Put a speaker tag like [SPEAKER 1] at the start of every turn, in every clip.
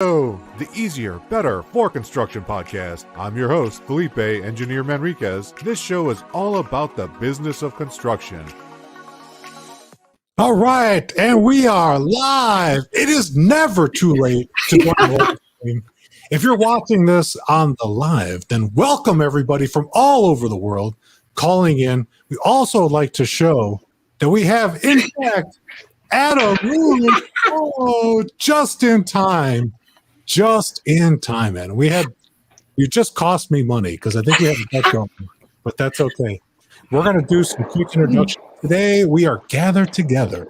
[SPEAKER 1] Hello, the easier, better for construction podcast. I'm your host, Felipe, Engineer Manriquez. This show is all about the business of construction.
[SPEAKER 2] All right, and we are live. It is never too late to join the live stream. If you're watching this on the live, then welcome everybody from all over the world calling in. We also would like to show that we have, in fact, Adam Hoots. Oh, just in time. Just in time, man. You just cost me money because I think we have a bet going, but that's okay. We're going to do some quick introductions. Today, we are gathered together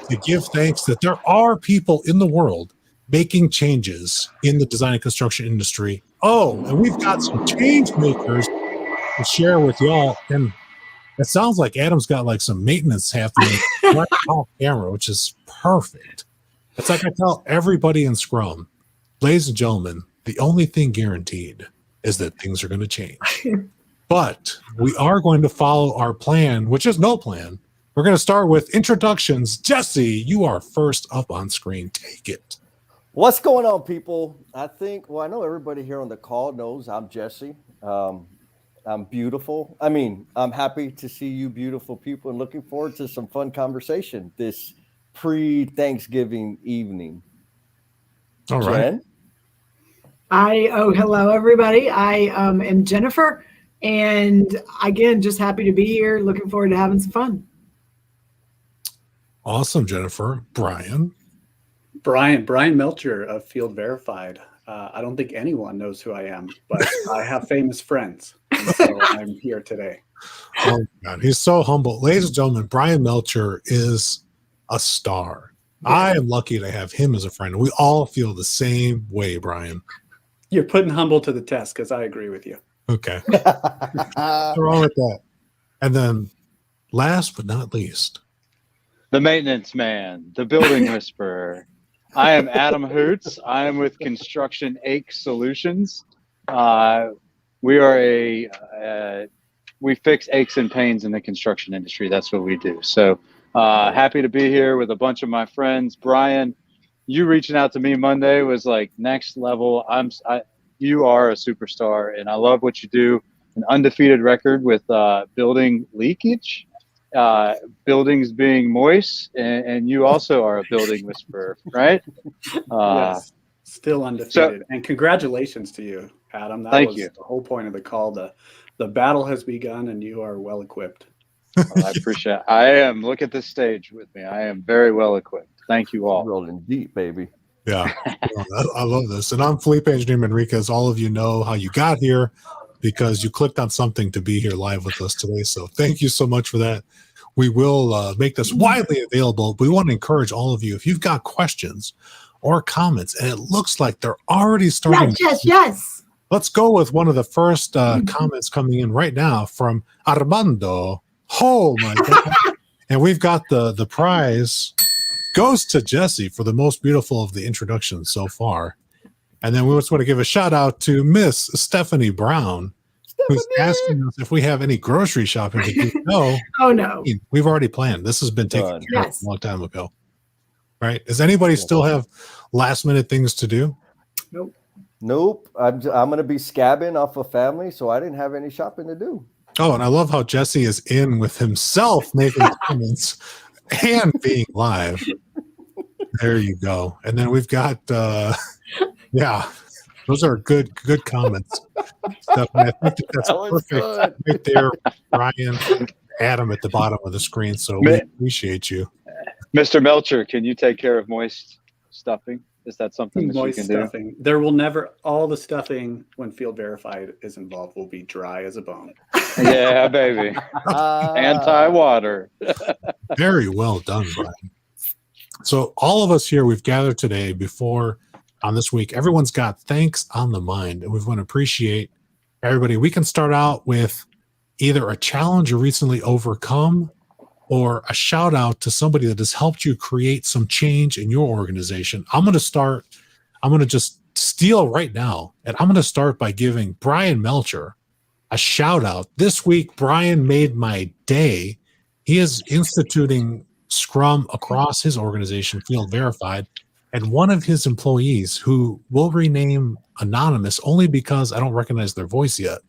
[SPEAKER 2] to give thanks that there are people in the world making changes in the design and construction industry. Oh, and we've got some change makers to share with y'all. And it sounds like Adam's got like some maintenance happening right off camera, which is perfect. It's like I tell everybody in Scrum, ladies and gentlemen, the only thing guaranteed is that things are going to change. But we are going to follow our plan, which is no plan. We're going to start with introductions. Jesse, you are first up on screen. Take it.
[SPEAKER 3] What's going on, people? I know everybody here on the call knows I'm Jesse. I'm beautiful. I'm happy to see you beautiful people and looking forward to some fun conversation this pre-Thanksgiving evening.
[SPEAKER 2] All right.
[SPEAKER 3] Jen?
[SPEAKER 4] Hello, everybody. I am Jennifer, and again, just happy to be here. Looking forward to having some fun.
[SPEAKER 2] Awesome, Jennifer. Brian
[SPEAKER 5] Melcher of Field Verified. I don't think anyone knows who I am, but I have famous friends, and so I'm here today.
[SPEAKER 2] Oh, God, he's so humble. Ladies and gentlemen, Brian Melcher is a star. I am lucky to have him as a friend. We all feel the same way, Brian.
[SPEAKER 5] You're putting humble to the test because I agree with you.
[SPEAKER 2] Okay. What's wrong with that? And then last but not least,
[SPEAKER 6] the maintenance man, the building whisperer. I am Adam Hoots. I am with Construction Ache Solutions. We are we fix aches and pains in the construction industry. That's what we do. So happy to be here with a bunch of my friends. Brian, you reaching out to me Monday was like next level. You are a superstar, and I love what you do. An undefeated record with building leakage, buildings being moist, and you also are a building whisperer, right?
[SPEAKER 5] Yes, still undefeated. And congratulations to you, Adam. That was the whole point of the call. The battle has begun, and you are well equipped.
[SPEAKER 6] I appreciate it. I am. Look at this stage with me. I am very well equipped. Thank you all.
[SPEAKER 3] Rolling deep, baby.
[SPEAKER 2] Yeah, I love this. And I'm Felipe, Engineer Manriquez. All of you know how you got here because you clicked on something to be here live with us today. So thank you so much for that. We will make this widely available. We want to encourage all of you, if you've got questions or comments, and it looks like they're already starting.
[SPEAKER 4] Yes.
[SPEAKER 2] Let's go with one of the first comments coming in right now from Armando. Oh, my God. And we've got the prize goes to Jesse for the most beautiful of the introductions so far. And then we just want to give a shout out to Miss Stephanie Brown, who's asking us if we have any grocery shopping to do. No.
[SPEAKER 4] Oh, no.
[SPEAKER 2] We've already planned. This has been taken care of a long time ago. Right? Does anybody still have last minute things to do?
[SPEAKER 3] Nope. I'm going to be scabbing off a family, so I didn't have any shopping to do.
[SPEAKER 2] Oh, and I love how Jesse is in with himself making comments and being live. There you go. And then we've got those are good comments. Stephanie, I think that's perfect right there, Brian, Adam at the bottom of the screen. So we appreciate you.
[SPEAKER 6] Mr. Melcher, can you take care of moist stuffing? Is that something that
[SPEAKER 5] moist
[SPEAKER 6] you can
[SPEAKER 5] stuffing do? There will never, all the stuffing when Field Verified is involved will be dry as a bone.
[SPEAKER 6] Yeah, baby. Anti-water.
[SPEAKER 2] Very well done, Brian. So all of us here, we've gathered today before on this week. Everyone's got thanks on the mind, and we want to appreciate everybody. We can start out with either a challenge you recently overcome or a shout out to somebody that has helped you create some change in your organization. I'm going to just steal right now, and I'm going to start by giving Brian Melcher a shout out. This week, Brian made my day. He is instituting Scrum across his organization, Field Verified, And one of his employees, who will rename anonymous only because I don't recognize their voice yet,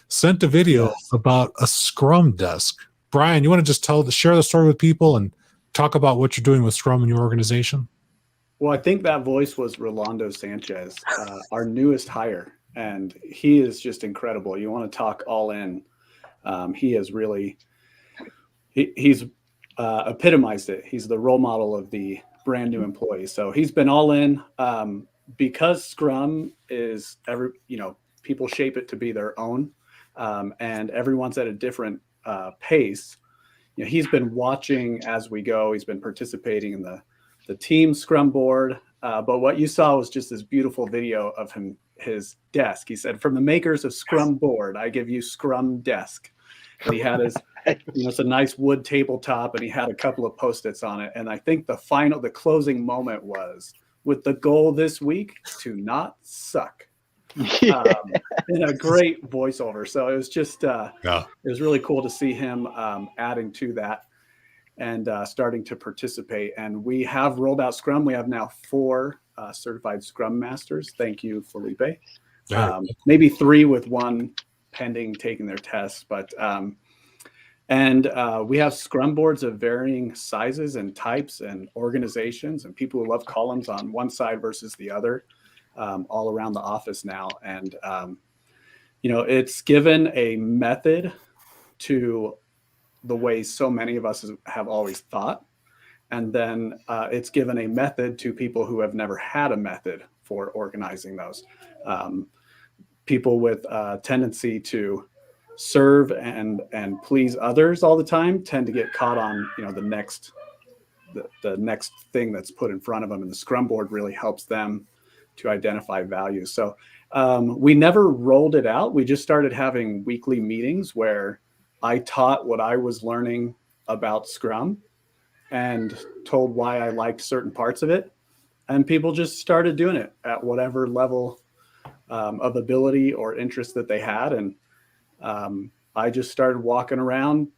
[SPEAKER 2] sent a video about a Scrum desk. Brian, you want to just share the story with people and talk about what you're doing with Scrum in your organization?
[SPEAKER 5] Well, I think that voice was Rolando Sanchez, our newest hire, and he is just incredible. You want to talk all in. He is really, he's epitomized it. He's the role model of the brand new employee. So he's been all in because Scrum is people shape it to be their own, and everyone's at a different pace. He's been watching as we go. He's been participating in the team Scrum board. But what you saw was just this beautiful video of his desk. He said, "From the makers of Scrum board, I give you Scrum desk." And he had his, it's a nice wood tabletop, and he had a couple of Post-its on it. And I think the closing moment was with the goal this week to not suck. In a great voiceover. So it was just, it was really cool to see him adding to that and starting to participate. And we have rolled out Scrum. We have now 4 certified Scrum Masters. Thank you, Felipe. Maybe 3 with 1 pending taking their tests. But we have Scrum boards of varying sizes and types and organizations and people who love columns on one side versus the other all around the office now. And, it's given a method to the way so many of us have always thought. And then it's given a method to people who have never had a method for organizing those. People with a tendency to serve and please others all the time tend to get caught on, the next thing that's put in front of them. And the Scrum board really helps them to identify value. So we never rolled it out. We just started having weekly meetings where I taught what I was learning about Scrum and told why I liked certain parts of it. And people just started doing it at whatever level of ability or interest that they had. And I just started walking around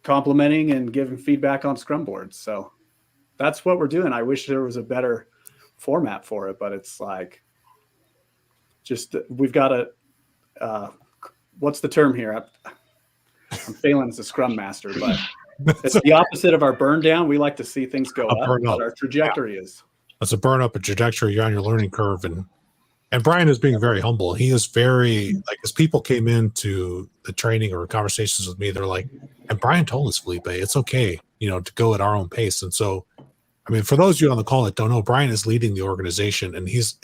[SPEAKER 5] complimenting and giving feedback on Scrum boards. So that's what we're doing. I wish there was a better format for it, but it's like, just, we've got a, what's the term here? I'm failing as a Scrum Master, but it's the opposite of our burn down. We like to see things go up, but our trajectory is.
[SPEAKER 2] That's a burn up, a trajectory. You're on your learning curve. And Brian is being very humble. He is very, as people came into the training or conversations with me, they're like, and Brian told us, Felipe, it's okay, to go at our own pace. And so, for those of you on the call that don't know, Brian is leading the organization, and he's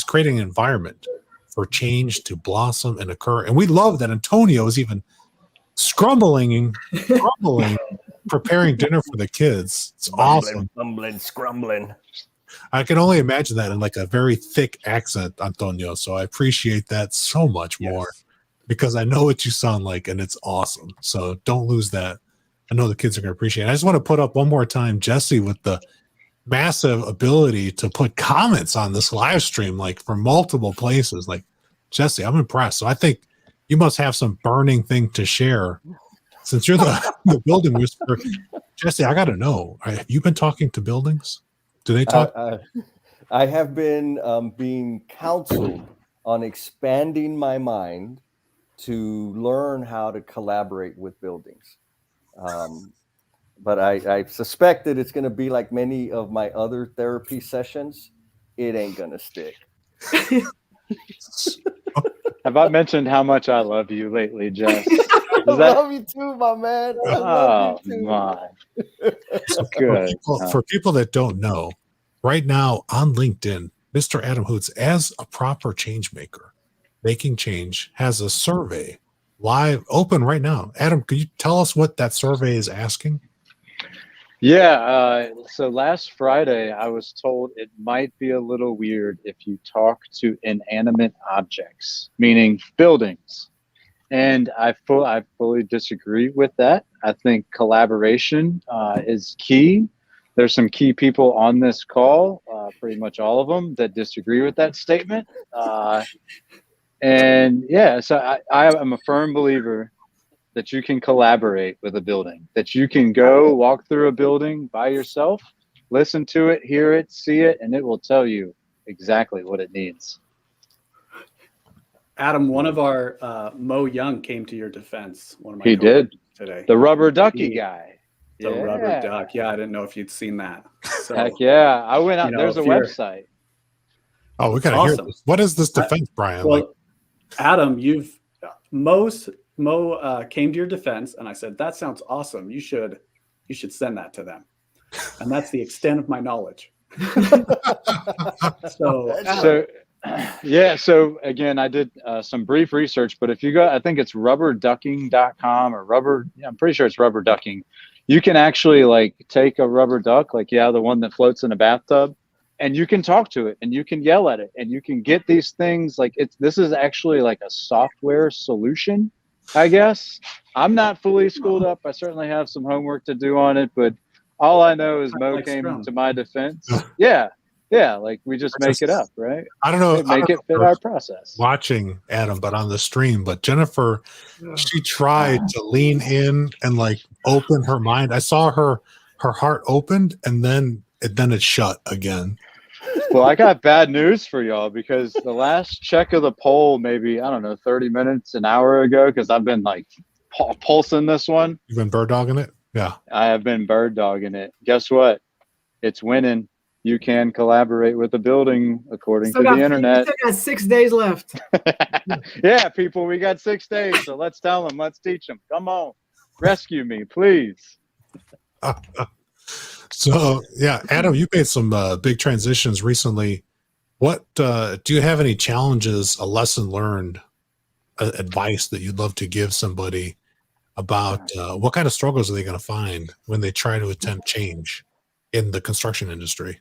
[SPEAKER 2] creating an environment for change to blossom and occur. And we love that Antonio is even scrumbling, preparing dinner for the kids. It's awesome.
[SPEAKER 3] Bumbling, scrumbling.
[SPEAKER 2] I can only imagine that in a very thick accent, Antonio. So I appreciate that so much more because I know what you sound like, and it's awesome. So don't lose that. I know the kids are going to appreciate it. I just want to put up one more time, Jesse, with the massive ability to put comments on this live stream, from multiple places. Jesse, I'm impressed. So I think you must have some burning thing to share since you're the building whisperer. Jesse, I got to know, have you been talking to buildings? Do they talk?
[SPEAKER 3] I have been being counseled on expanding my mind to learn how to collaborate with buildings. But I suspect that it's going to be like many of my other therapy sessions. It ain't going to stick.
[SPEAKER 6] Have I mentioned how much I love you lately, Jess?
[SPEAKER 3] I love you too, my man.
[SPEAKER 6] Oh, my. Good.
[SPEAKER 2] For people that don't know, right now on LinkedIn, Mr. Adam Hoots, as a proper change maker, making change, has a survey live open right now. Adam, could you tell us what that survey is asking?
[SPEAKER 6] Yeah. So last Friday, I was told it might be a little weird if you talk to inanimate objects, meaning buildings. And I fully disagree with that. I think collaboration is key. There's some key people on this call, pretty much all of them, that disagree with that statement. So I am a firm believer that you can collaborate with a building, that you can go walk through a building by yourself listen to it, hear it, see it, and it will tell you exactly what it needs.
[SPEAKER 5] Adam, one of our Mo Young came to your defense. One of my
[SPEAKER 6] He did
[SPEAKER 5] today.
[SPEAKER 6] the rubber ducky guy.
[SPEAKER 5] The rubber duck. Yeah, I didn't know if you'd seen that. So,
[SPEAKER 6] Heck yeah. I went out. There's a website.
[SPEAKER 2] Oh, we got to hear this. What is this defense, Brian?
[SPEAKER 5] Well, Adam, Mo came to your defense, and I said, that sounds awesome. You should send that to them. And that's the extent of my knowledge. So again, I did some brief research, but if you go, I think it's rubberducking.com or I'm pretty sure it's rubber ducking. You can actually like take a rubber duck, like, the one that floats in a bathtub, and you can talk to it and you can yell at it and you can get these things. Like this is actually like a software solution, I guess. I'm not fully schooled up. I certainly have some homework to do on it, but all I know is Mo came to my defense. Yeah, like we just make it up, right?
[SPEAKER 2] I don't know.
[SPEAKER 6] Make it fit our process.
[SPEAKER 2] Watching Adam, but on the stream. But Jennifer, she tried to lean in and like open her mind. I saw her heart opened, and then it shut again.
[SPEAKER 6] Well, I got bad news for y'all, because the last check of the poll, maybe, I don't know, 30 minutes, an hour ago, because I've been like pulsing this one.
[SPEAKER 2] You've been bird dogging it? Yeah.
[SPEAKER 6] I have been bird dogging it. Guess what? It's winning. You can collaborate with the building according to the internet.
[SPEAKER 4] Still got 6 days left.
[SPEAKER 6] Yeah, people, we got 6 days. So let's tell them, let's teach them. Come on, rescue me, please.
[SPEAKER 2] So, Adam, you made some big transitions recently. What do you have any challenges, a lesson learned, advice that you'd love to give somebody about what kind of struggles are they going to find when they try to attempt change in the construction industry?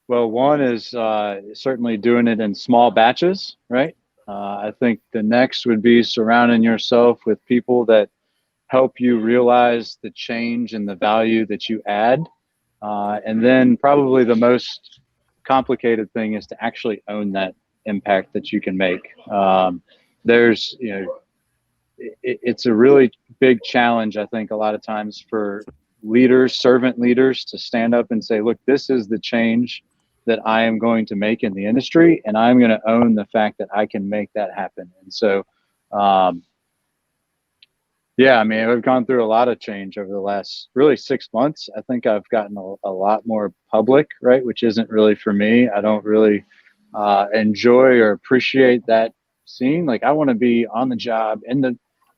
[SPEAKER 6] Well, one is certainly doing it in small batches, right? I think the next would be surrounding yourself with people that help you realize the change and the value that you add. And then probably the most complicated thing is to actually own that impact that you can make. It's a really big challenge, I think, a lot of times for leaders, servant leaders, to stand up and say, look, this is the change that I am going to make in the industry, and I'm going to own the fact that I can make that happen. And so, we've gone through a lot of change over the last really 6 months. I think I've gotten a lot more public, right? Which isn't really for me. I don't really enjoy or appreciate that scene. Like, I want to be on the job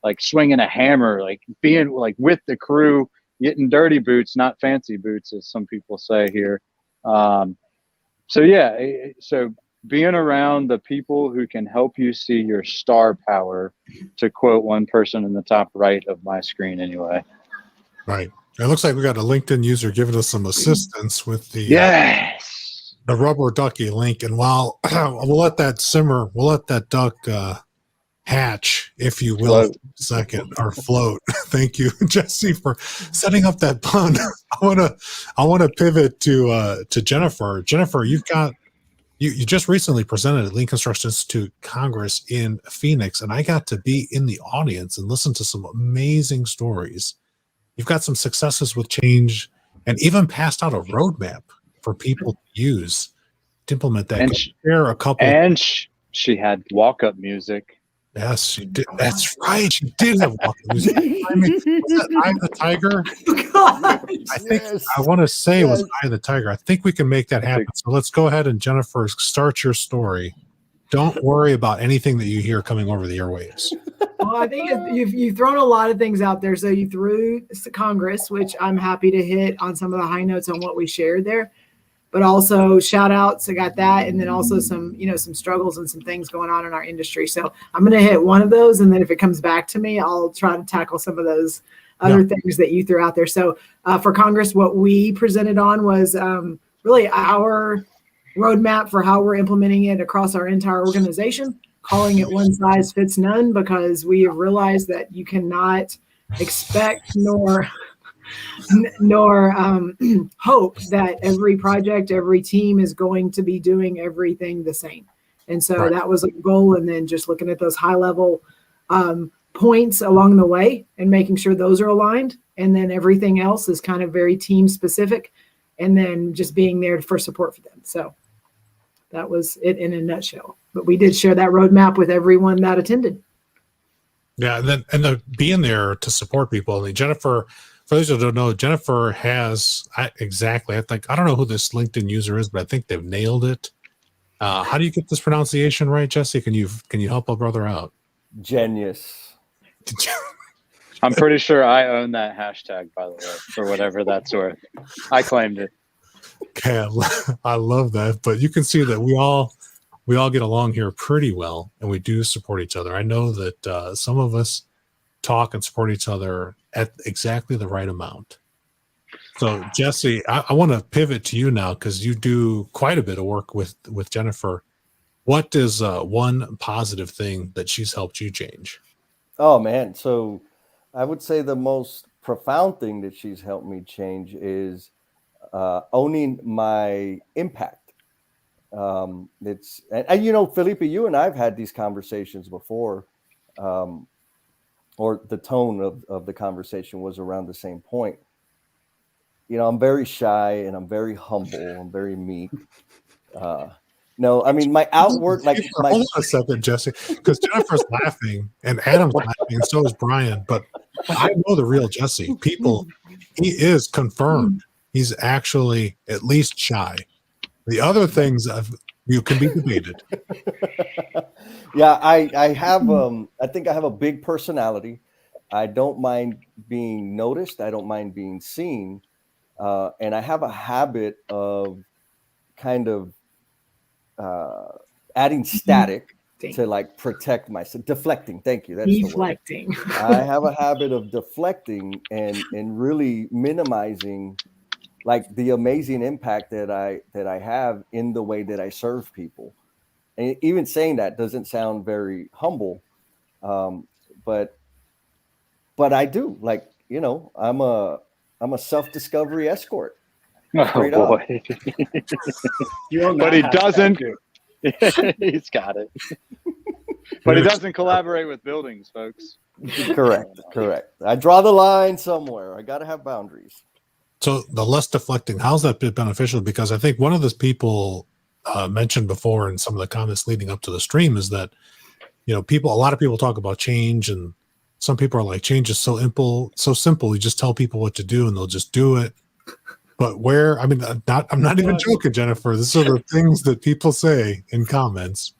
[SPEAKER 6] like swinging a hammer, like being like with the crew, getting dirty boots, not fancy boots, as some people say here. So being around the people who can help you see your star power, to quote one person in the top right of my screen anyway.
[SPEAKER 2] Right. It looks like we got a LinkedIn user giving us some assistance with the the rubber ducky link. And while we'll let that simmer, we'll let that duck hatch, if you will, second, or float. Thank you, Jesse, for setting up that pun. I want to pivot to Jennifer. Jennifer, you've got you just recently presented at Lean Construction Institute Congress in Phoenix, and I got to be in the audience and listen to some amazing stories. You've got some successes with change, and even passed out a roadmap for people to use to implement that.
[SPEAKER 6] And
[SPEAKER 2] share a couple.
[SPEAKER 6] And she had walk-up music.
[SPEAKER 2] Yes, she did. That's right. She did have walk-up music. I mean, was that Eye of the Tiger? I think I want to say it was Eye of the Tiger. I think we can make that happen. So let's go ahead and, Jennifer, start your story. Don't worry about anything that you hear coming over the airwaves.
[SPEAKER 4] Well, I think you've thrown a lot of things out there. So you threw Congress, which I'm happy to hit on some of the high notes on what we shared there. But also shout outs, I got that, and then also some struggles and some things going on in our industry. So I'm going to hit one of those, and then if it comes back to me, I'll try to tackle some of those other things that you threw out there. So for Congress, what we presented on was really our roadmap for how we're implementing it across our entire organization, calling it one size fits none, because we have realized that you cannot expect nor hope that every project, every team is going to be doing everything the same. And so that was a goal. And then just looking at those high level points along the way and making sure those are aligned. And then everything else is kind of very team specific. and then just being there for support for them. So that was it in a nutshell. But we did share that roadmap with everyone that attended.
[SPEAKER 2] Yeah, and being there to support people. I mean, Jennifer, for those who don't know, Jennifer has I think, I don't know who this LinkedIn user is, but I think they've nailed it. How do you get this pronunciation right, Jesse? Can you help a brother out?
[SPEAKER 3] Genius.
[SPEAKER 6] I'm pretty sure I own that hashtag, by the way, for whatever that's worth. I claimed it.
[SPEAKER 2] Okay, I love that. But you can see that we all get along here pretty well, and we do support each other. I know that some of us talk and support each other at exactly the right amount. So, Jesse, I want to pivot to you now because you do quite a bit of work with Jennifer. What is one positive thing that she's helped you change?
[SPEAKER 3] Oh, man. So I would say the most profound thing that she's helped me change is owning my impact. It's and you know, Felipe, you and I've had these conversations before, or the tone of the conversation was around the same point. You know, I'm very shy and I'm very humble. I'm very meek. No, I mean my outward, like my.
[SPEAKER 2] Hold on a second, Jesse, because Jennifer's laughing and Adam's laughing, and so is Brian. But I know the real Jesse. He is confirmed. He's actually at least shy. The other things you can be debated.
[SPEAKER 3] Yeah, I have. I think I have a big personality. I don't mind being noticed. I don't mind being seen, and I have a habit of kind of adding static to like protect myself. Deflecting. Thank you. That's
[SPEAKER 4] deflecting.
[SPEAKER 3] the word. I have a habit of deflecting and really minimizing like the amazing impact that I have in the way that I serve people. And even saying that doesn't sound very humble, but I do. Like, you know, I'm a self-discovery escort.
[SPEAKER 6] Oh boy. But he doesn't. He's got it. But he doesn't collaborate with buildings, folks.
[SPEAKER 3] Correct. I draw the line somewhere. I got to have boundaries.
[SPEAKER 2] So the less deflecting, how's that been beneficial? Because I think one of those people mentioned before in some of the comments leading up to the stream is that, you know, a lot of people talk about change, and some people are like, change is so simple. You just tell people what to do and they'll just do it. But I'm not even joking, Jennifer. These are the things that people say in comments.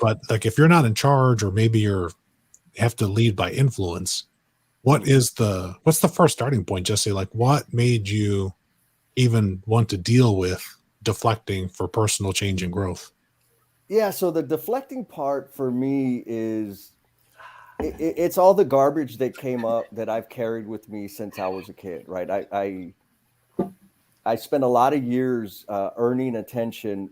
[SPEAKER 2] But like, if you're not in charge, or maybe you have to lead by influence, what's the first starting point, Jesse? Like, what made you even want to deal with deflecting for personal change and growth?
[SPEAKER 3] Yeah. So the deflecting part for me is it's all the garbage that came up that I've carried with me since I was a kid, right? I spent a lot of years earning attention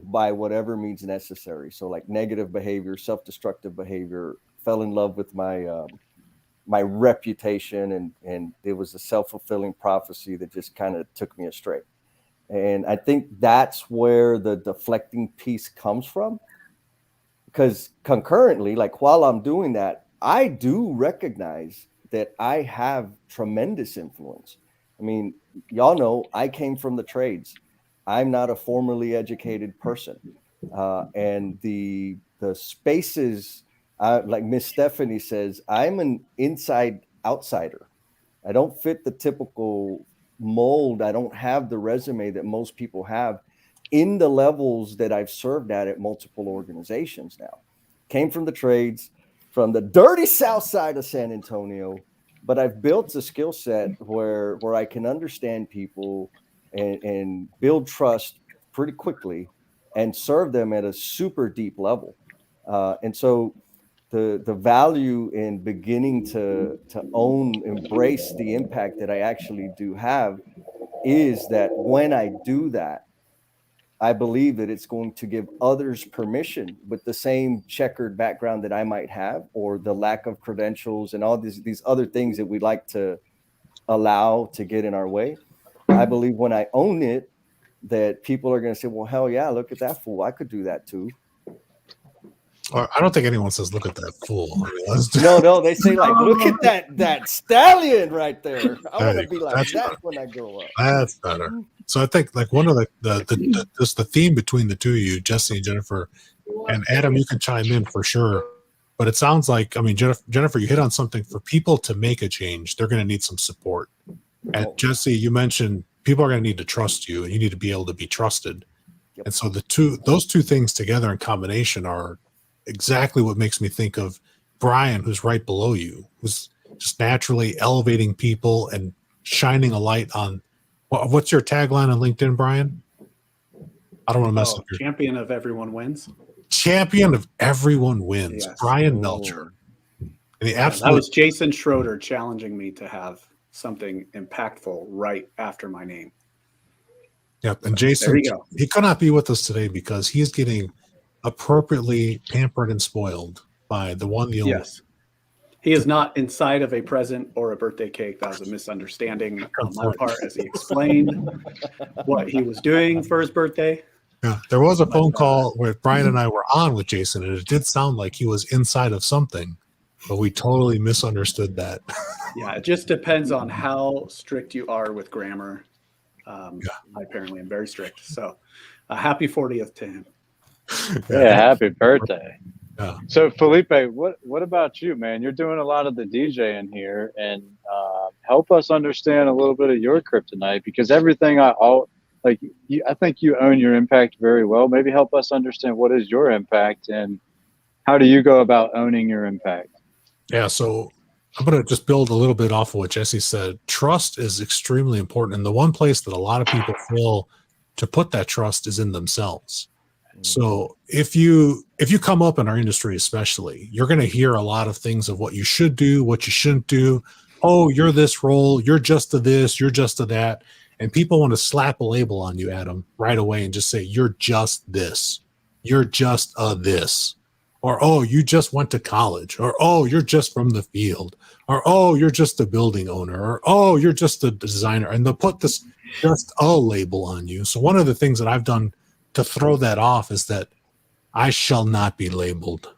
[SPEAKER 3] by whatever means necessary. So like negative behavior, self-destructive behavior, fell in love with my my reputation, and it was a self-fulfilling prophecy that just kind of took me astray. And I think that's where the deflecting piece comes from. Because concurrently, like while I'm doing that, I do recognize that I have tremendous influence. I mean, y'all know I came from the trades. I'm not a formally educated person. And the spaces, like Miss Stephanie says, I'm an inside outsider. I don't fit the typical mold. I don't have the resume that most people have in the levels that I've served at multiple organizations now. Came from the trades, from the dirty south side of San Antonio, but I've built a skill set where I can understand people and build trust pretty quickly and serve them at a super deep level. And so the value in beginning to embrace the impact that I actually do have is that when I do that, I believe that it's going to give others permission with the same checkered background that I might have, or the lack of credentials and all these other things that we like to allow to get in our way. I believe when I own it, that people are going to say, well, hell yeah, look at that fool. I could do that too.
[SPEAKER 2] Or I don't think anyone says, "Look at that fool." I mean,
[SPEAKER 3] No, they say like, look at that stallion right there. I want to be like
[SPEAKER 2] that's
[SPEAKER 3] that when I grow up.
[SPEAKER 2] That's better. So I think like one of the theme between the two of you, Jesse and Jennifer, and Adam, you can chime in for sure. But it sounds like, I mean, Jennifer, you hit on something. For people to make a change, they're going to need some support. And Jesse, you mentioned people are going to need to trust you, and you need to be able to be trusted.
[SPEAKER 3] Yep.
[SPEAKER 2] And so those two things together in combination are exactly what makes me think of Brian, who's right below you, who's just naturally elevating people and shining a light on. What's your tagline on LinkedIn, Brian? I don't want to mess up your
[SPEAKER 5] champion of everyone wins.
[SPEAKER 2] Champion of everyone wins.
[SPEAKER 5] Yes.
[SPEAKER 2] Brian Melcher. And
[SPEAKER 5] That was Jason Schroeder challenging me to have something impactful right after my name.
[SPEAKER 2] Yep. And Jason, he could not be with us today because he's getting appropriately pampered and spoiled by the one, the only.
[SPEAKER 5] Yes. He is not inside of a present or a birthday cake. That was a misunderstanding on my part as he explained what he was doing for his birthday.
[SPEAKER 2] Yeah, there was a phone call where Brian and I were on with Jason, and it did sound like he was inside of something, but we totally misunderstood that.
[SPEAKER 5] Yeah, it just depends on how strict you are with grammar. I apparently am very strict. So happy 40th to him.
[SPEAKER 6] Yeah, happy birthday.
[SPEAKER 2] Yeah.
[SPEAKER 6] So Felipe, what about you, man? You're doing a lot of the DJing here, and help us understand a little bit of your kryptonite, because everything I think you own your impact very well. Maybe help us understand what is your impact and how do you go about owning your impact?
[SPEAKER 2] Yeah, so I'm going to just build a little bit off of what Jesse said. Trust is extremely important, and the one place that a lot of people fail to put that trust is in themselves. So if you come up in our industry, especially, you're going to hear a lot of things of what you should do, what you shouldn't do. Oh, you're this role, you're just a this, you're just a that. And people want to slap a label on you, Adam, right away and just say, you're just this. You're just a this. Or, oh, you just went to college. Or, oh, you're just from the field. Or, oh, you're just a building owner. Or, oh, you're just a designer. And they'll put this just a label on you. So one of the things that I've done to throw that off is that I shall not be labeled.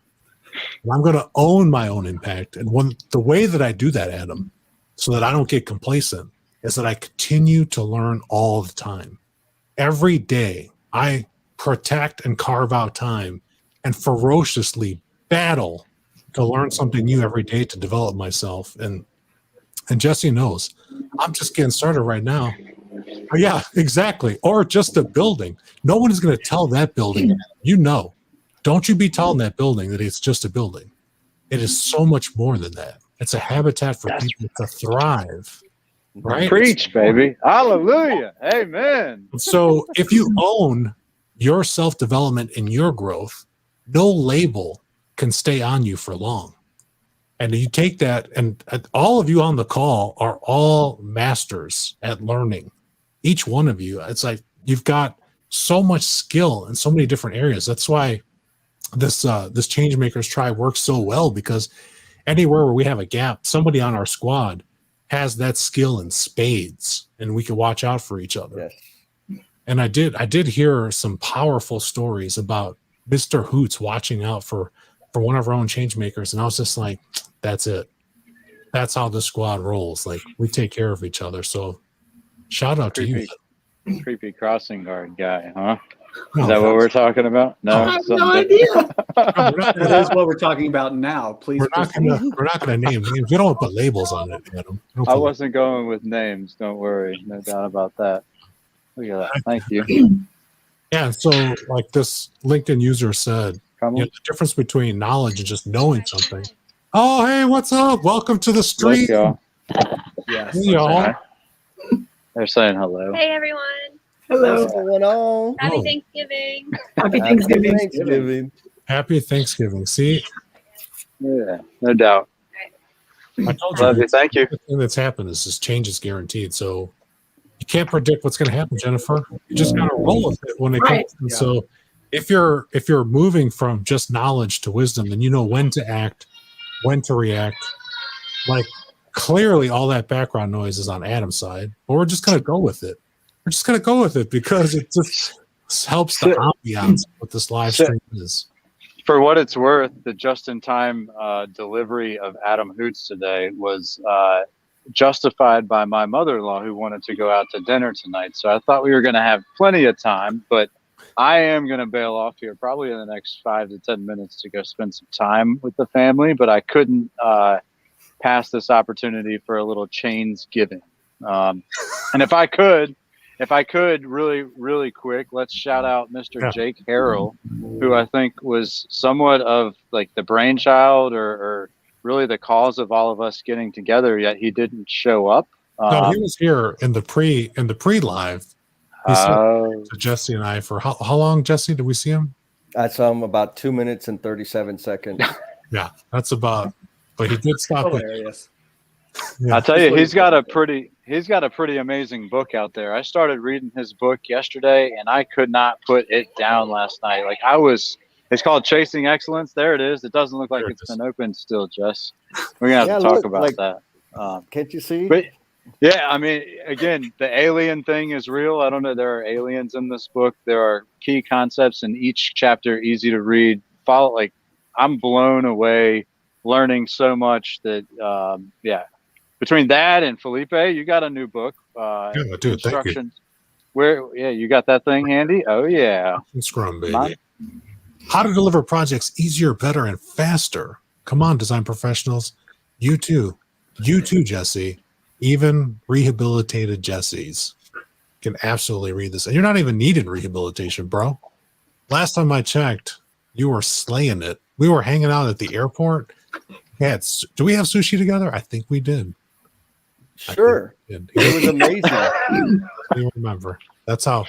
[SPEAKER 2] And I'm going to own my own impact. And the way that I do that, Adam, so that I don't get complacent, is that I continue to learn all the time. Every day, I protect and carve out time and ferociously battle to learn something new every day to develop myself. And Jesse knows, I'm just getting started right now. Oh, yeah, exactly. Or just a building. No one is going to tell that building, don't you be telling that building that it's just a building. It is so much more than that. It's a habitat for people to thrive. Right?
[SPEAKER 6] Preach, baby. Hallelujah. Amen.
[SPEAKER 2] So if you own your self-development and your growth, no label can stay on you for long. And you take that, and all of you on the call are all masters at learning. Each one of you, it's like you've got so much skill in so many different areas. That's why this Changemakers Tribe works so well, because anywhere where we have a gap, somebody on our squad has that skill in spades, and we can watch out for each other.
[SPEAKER 3] Yes.
[SPEAKER 2] And I did hear some powerful stories about Mr. Hoots watching out for one of our own change makers, and I was just like, that's it. That's how the squad rolls. Like, we take care of each other. So shout out to you.
[SPEAKER 6] Creepy crossing guard guy, huh? Is that what we're talking about? No,
[SPEAKER 4] I have no idea.
[SPEAKER 5] That is what we're talking about now. Please.
[SPEAKER 2] We're not gonna name names. We don't put labels on it, Adam.
[SPEAKER 6] I wasn't going with names. Don't worry. No doubt about that. Look at that. Thank you.
[SPEAKER 2] Yeah. So like this LinkedIn user said, the difference between knowledge and just knowing something. Oh, hey, what's up? Welcome to the street.
[SPEAKER 6] Look, y'all.
[SPEAKER 5] Yes.
[SPEAKER 2] Hey, y'all.
[SPEAKER 6] They're saying hello.
[SPEAKER 7] Hey everyone.
[SPEAKER 4] Hello.
[SPEAKER 3] What's going on?
[SPEAKER 7] Happy
[SPEAKER 2] Oh.
[SPEAKER 7] Thanksgiving.
[SPEAKER 4] Happy Thanksgiving.
[SPEAKER 3] Thanksgiving.
[SPEAKER 2] Happy Thanksgiving. See,
[SPEAKER 6] Yeah, no doubt.
[SPEAKER 2] I told
[SPEAKER 6] Love you. Thank you.
[SPEAKER 2] The thing that's happened is this change is guaranteed. So you can't predict what's going to happen, Jennifer. You just got to roll with it when it
[SPEAKER 4] Right.
[SPEAKER 2] comes. And so if you're moving from just knowledge to wisdom, then you know when to act, when to react. Like, clearly all that background noise is on Adam's side, but we're just going to go with it. We're just going to go with it because it just helps the ambiance what this live stream is.
[SPEAKER 6] For what it's worth, the just-in-time delivery of Adam Hoots today was justified by my mother-in-law, who wanted to go out to dinner tonight. So I thought we were going to have plenty of time, but I am going to bail off here probably in the next 5 to 10 minutes to go spend some time with the family, but I couldn't pass this opportunity for a little chains giving. And if I could really, really quick, let's shout out Mr. Jake Harrell, who I think was somewhat of like the brainchild or really the cause of all of us getting together, yet he didn't show up.
[SPEAKER 2] No, he was here in the pre-live. He said to Jesse and I for how long, Jesse, did we see him?
[SPEAKER 3] I saw him about 2 minutes and 37 seconds.
[SPEAKER 2] Yeah, that's about, but he did stop.
[SPEAKER 5] Hilarious.
[SPEAKER 2] Yeah.
[SPEAKER 6] I'll tell you, he's got a pretty amazing book out there. I started reading his book yesterday and I could not put it down last night. Like it's called Chasing Excellence. There it is. It doesn't look like it's been opened still, Jess. We're going to have to talk about that.
[SPEAKER 3] Can't you see?
[SPEAKER 6] But yeah, I mean, again, the alien thing is real. I don't know. There are aliens in this book. There are key concepts in each chapter, easy to read. I'm blown away, learning so much that, between that and Felipe, you got a new book.
[SPEAKER 2] Dude, thank you.
[SPEAKER 6] You got that thing handy? Oh, yeah.
[SPEAKER 2] Scrum, baby. How to deliver projects easier, better, and faster. Come on, design professionals. You too, Jesse. Even rehabilitated Jessies can absolutely read this. And you're not even needing rehabilitation, bro. Last time I checked, you were slaying it. We were hanging out at the airport. Do we have sushi together? I think we did.
[SPEAKER 3] Sure. It was amazing.
[SPEAKER 2] You remember. That's how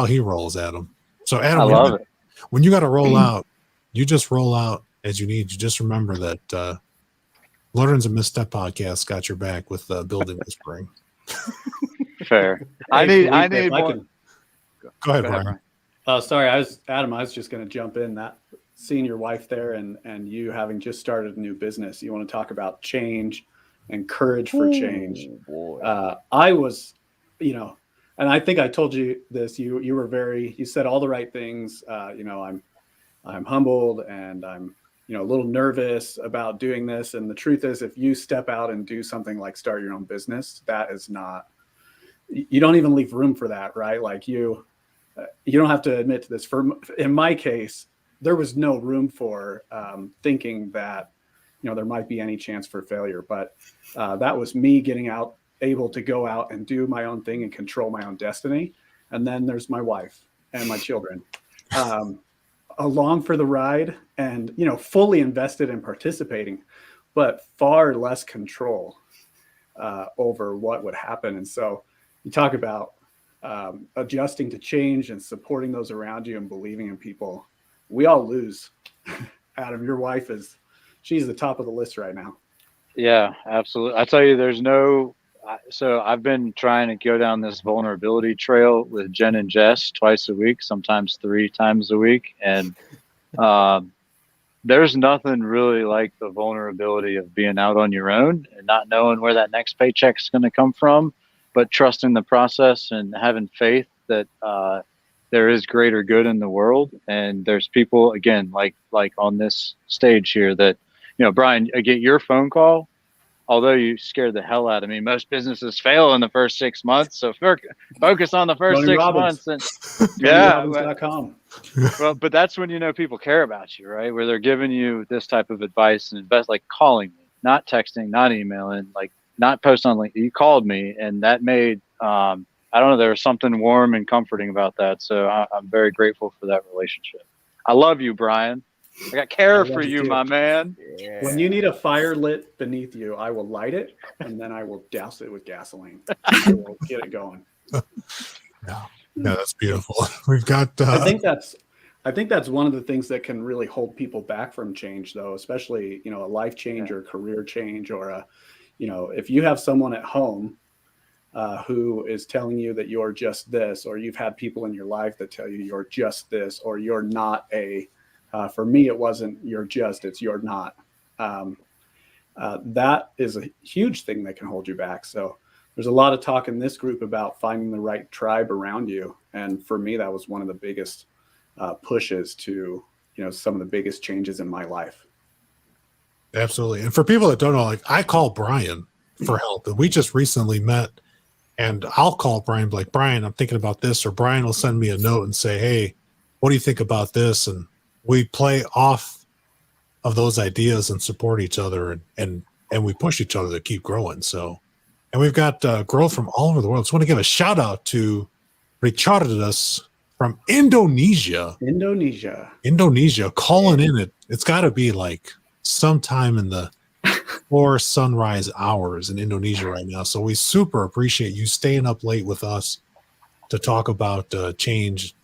[SPEAKER 2] he rolls, Adam. So Adam,
[SPEAKER 6] I love it.
[SPEAKER 2] When you got to roll out, you just roll out as you need. You just remember that Learn's a Misstep podcast got your back with building whispering.
[SPEAKER 6] Fair. I need more.
[SPEAKER 2] Go ahead, Brian.
[SPEAKER 5] Sorry, I was just going to jump in. That seeing your wife there and you having just started a new business, you want to talk about change and courage for change. I was, and I think I told you this. You said all the right things. I'm humbled and I'm a little nervous about doing this. And the truth is, if you step out and do something like start your own business, that is not. You don't even leave room for that, right? Like you don't have to admit to this. In my case, there was no room for thinking that there might be any chance for failure. But that was me getting able to go out and do my own thing and control my own destiny. And then there's my wife and my children along for the ride and, fully invested in participating, but far less control over what would happen. And so you talk about adjusting to change and supporting those around you and believing in people. We all lose. Adam, your wife she's the top of the list right now.
[SPEAKER 6] Yeah, absolutely. I tell you, so I've been trying to go down this vulnerability trail with Jen and Jess twice a week, sometimes 3 times a week. And there's nothing really like the vulnerability of being out on your own and not knowing where that next paycheck's going to come from, but trusting the process and having faith that there is greater good in the world. And there's people, again, like on this stage here that, Brian, I get your phone call. Although you scared the hell out of me, most businesses fail in the first 6 months. So focus on the first 6 months. And well, but that's when people care about you, right? Where they're giving you this type of advice and invest, like calling me, not texting, not emailing, like not posting on LinkedIn. You called me, and that made I don't know. There was something warm and comforting about that. So I'm very grateful for that relationship. I love you, Brian. I got care for you, my man.
[SPEAKER 5] Yeah. When you need a fire lit beneath you, I will light it and then I will douse it with gasoline. I will get it going.
[SPEAKER 2] Yeah, that's beautiful. We've got.
[SPEAKER 5] I think that's one of the things that can really hold people back from change, though, especially a life change or career change, or if you have someone at home who is telling you that you're just this, or you've had people in your life that tell you you're just this, or you're not a. For me, it wasn't it's you're not. That is a huge thing that can hold you back. So there's a lot of talk in this group about finding the right tribe around you. And for me, that was one of the biggest pushes to some of the biggest changes in my life.
[SPEAKER 2] Absolutely. And for people that don't know, like I call Brian for help, and we just recently met, and I'll call Brian, like, Brian, I'm thinking about this, or Brian will send me a note and say, hey, what do you think about this? And we play off of those ideas and support each other, and we push each other to keep growing. So, and we've got growth from all over the world. So I want to give a shout out to Richardus from Indonesia, calling in. It's got to be like sometime in the 4 sunrise hours in Indonesia right now. So we super appreciate you staying up late with us to talk about change.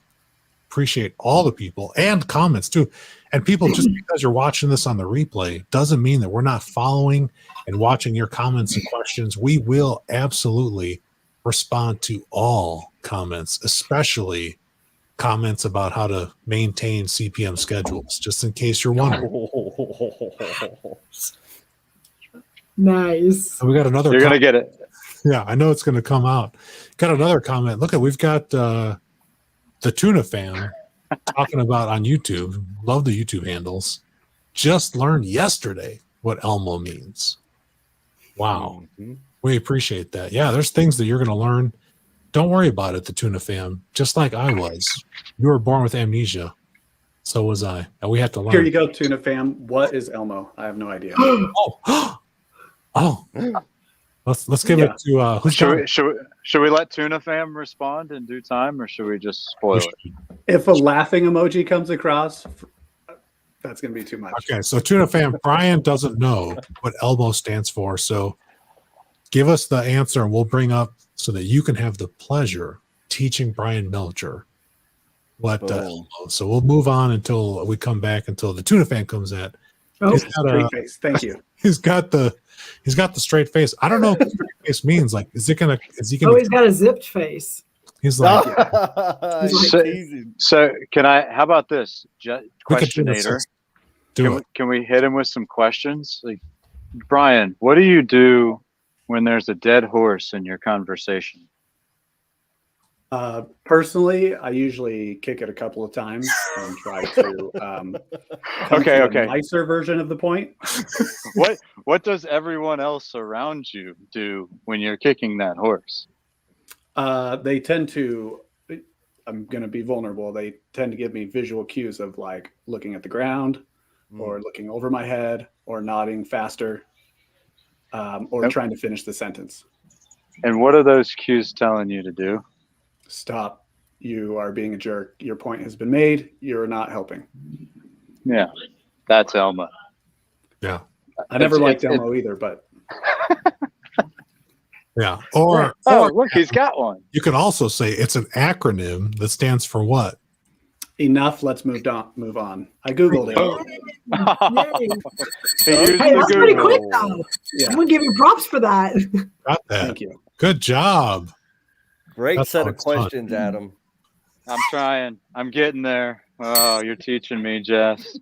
[SPEAKER 2] Appreciate all the people and comments too. And people, just because you're watching this on the replay doesn't mean that we're not following and watching your comments and questions. We will absolutely respond to all comments, especially comments about how to maintain CPM schedules, just in case you're wondering.
[SPEAKER 4] Nice.
[SPEAKER 2] And we got another.
[SPEAKER 6] You're going to get it.
[SPEAKER 2] Yeah, I know it's going to come out. Got another comment. Look, we've got the Tuna Fan talking about on YouTube. Love the YouTube handles. Just learned yesterday what Elmo means. Wow. Mm-hmm. We appreciate that. Yeah, there's things that you're going to learn. Don't worry about it, the Tuna Fan. Just like I was. You were born with amnesia. So was I. And we have to learn.
[SPEAKER 5] Here you go, Tuna Fam. What is Elmo? I have no idea.
[SPEAKER 2] Oh. Let's give it to who's
[SPEAKER 6] should we let Tuna Fam respond in due time, or should we just spoil it?
[SPEAKER 5] If a laughing emoji comes across, that's going to be too much.
[SPEAKER 2] Okay, so Tuna Fam, Brian doesn't know what Elmo stands for, so give us the answer and we'll bring up so that you can have the pleasure teaching Brian Melcher what Elmo. So we'll move on until we come back, until the Tuna Fan comes at.
[SPEAKER 5] Straight face. Thank you.
[SPEAKER 2] He's got the straight face. I don't know what straight face means. Like, is he gonna?
[SPEAKER 4] Oh, he's got a zipped face.
[SPEAKER 2] He's like,
[SPEAKER 6] so can I? How about this? Questionator. Can we hit him with some questions? Like, Brian, what do you do when there's a dead horse in your conversation?
[SPEAKER 5] Personally, I usually kick it a couple of times and try to
[SPEAKER 6] okay.
[SPEAKER 5] A nicer version of the point.
[SPEAKER 6] What does everyone else around you do when you're kicking that horse?
[SPEAKER 5] They tend to, I'm going to be vulnerable. They tend to give me visual cues of like looking at the ground or looking over my head or nodding faster or trying to finish the sentence.
[SPEAKER 6] And what are those cues telling you to do?
[SPEAKER 5] Stop. You are being a jerk. Your point has been made. You're not helping.
[SPEAKER 6] Yeah. That's Elmo.
[SPEAKER 2] Yeah.
[SPEAKER 5] I never liked Elmo either, but.
[SPEAKER 2] Yeah. Or
[SPEAKER 6] look, he's got one.
[SPEAKER 2] You can also say it's an acronym that stands for what?
[SPEAKER 5] Enough. Let's move on. I Googled it.
[SPEAKER 4] Hey, that's pretty quick, though. Yeah. I'm going to give you props for that.
[SPEAKER 2] Got that.
[SPEAKER 5] Thank you.
[SPEAKER 2] Good job.
[SPEAKER 3] Great set of questions, Adam.
[SPEAKER 6] I'm trying. I'm getting there. Oh, you're teaching me, Jess.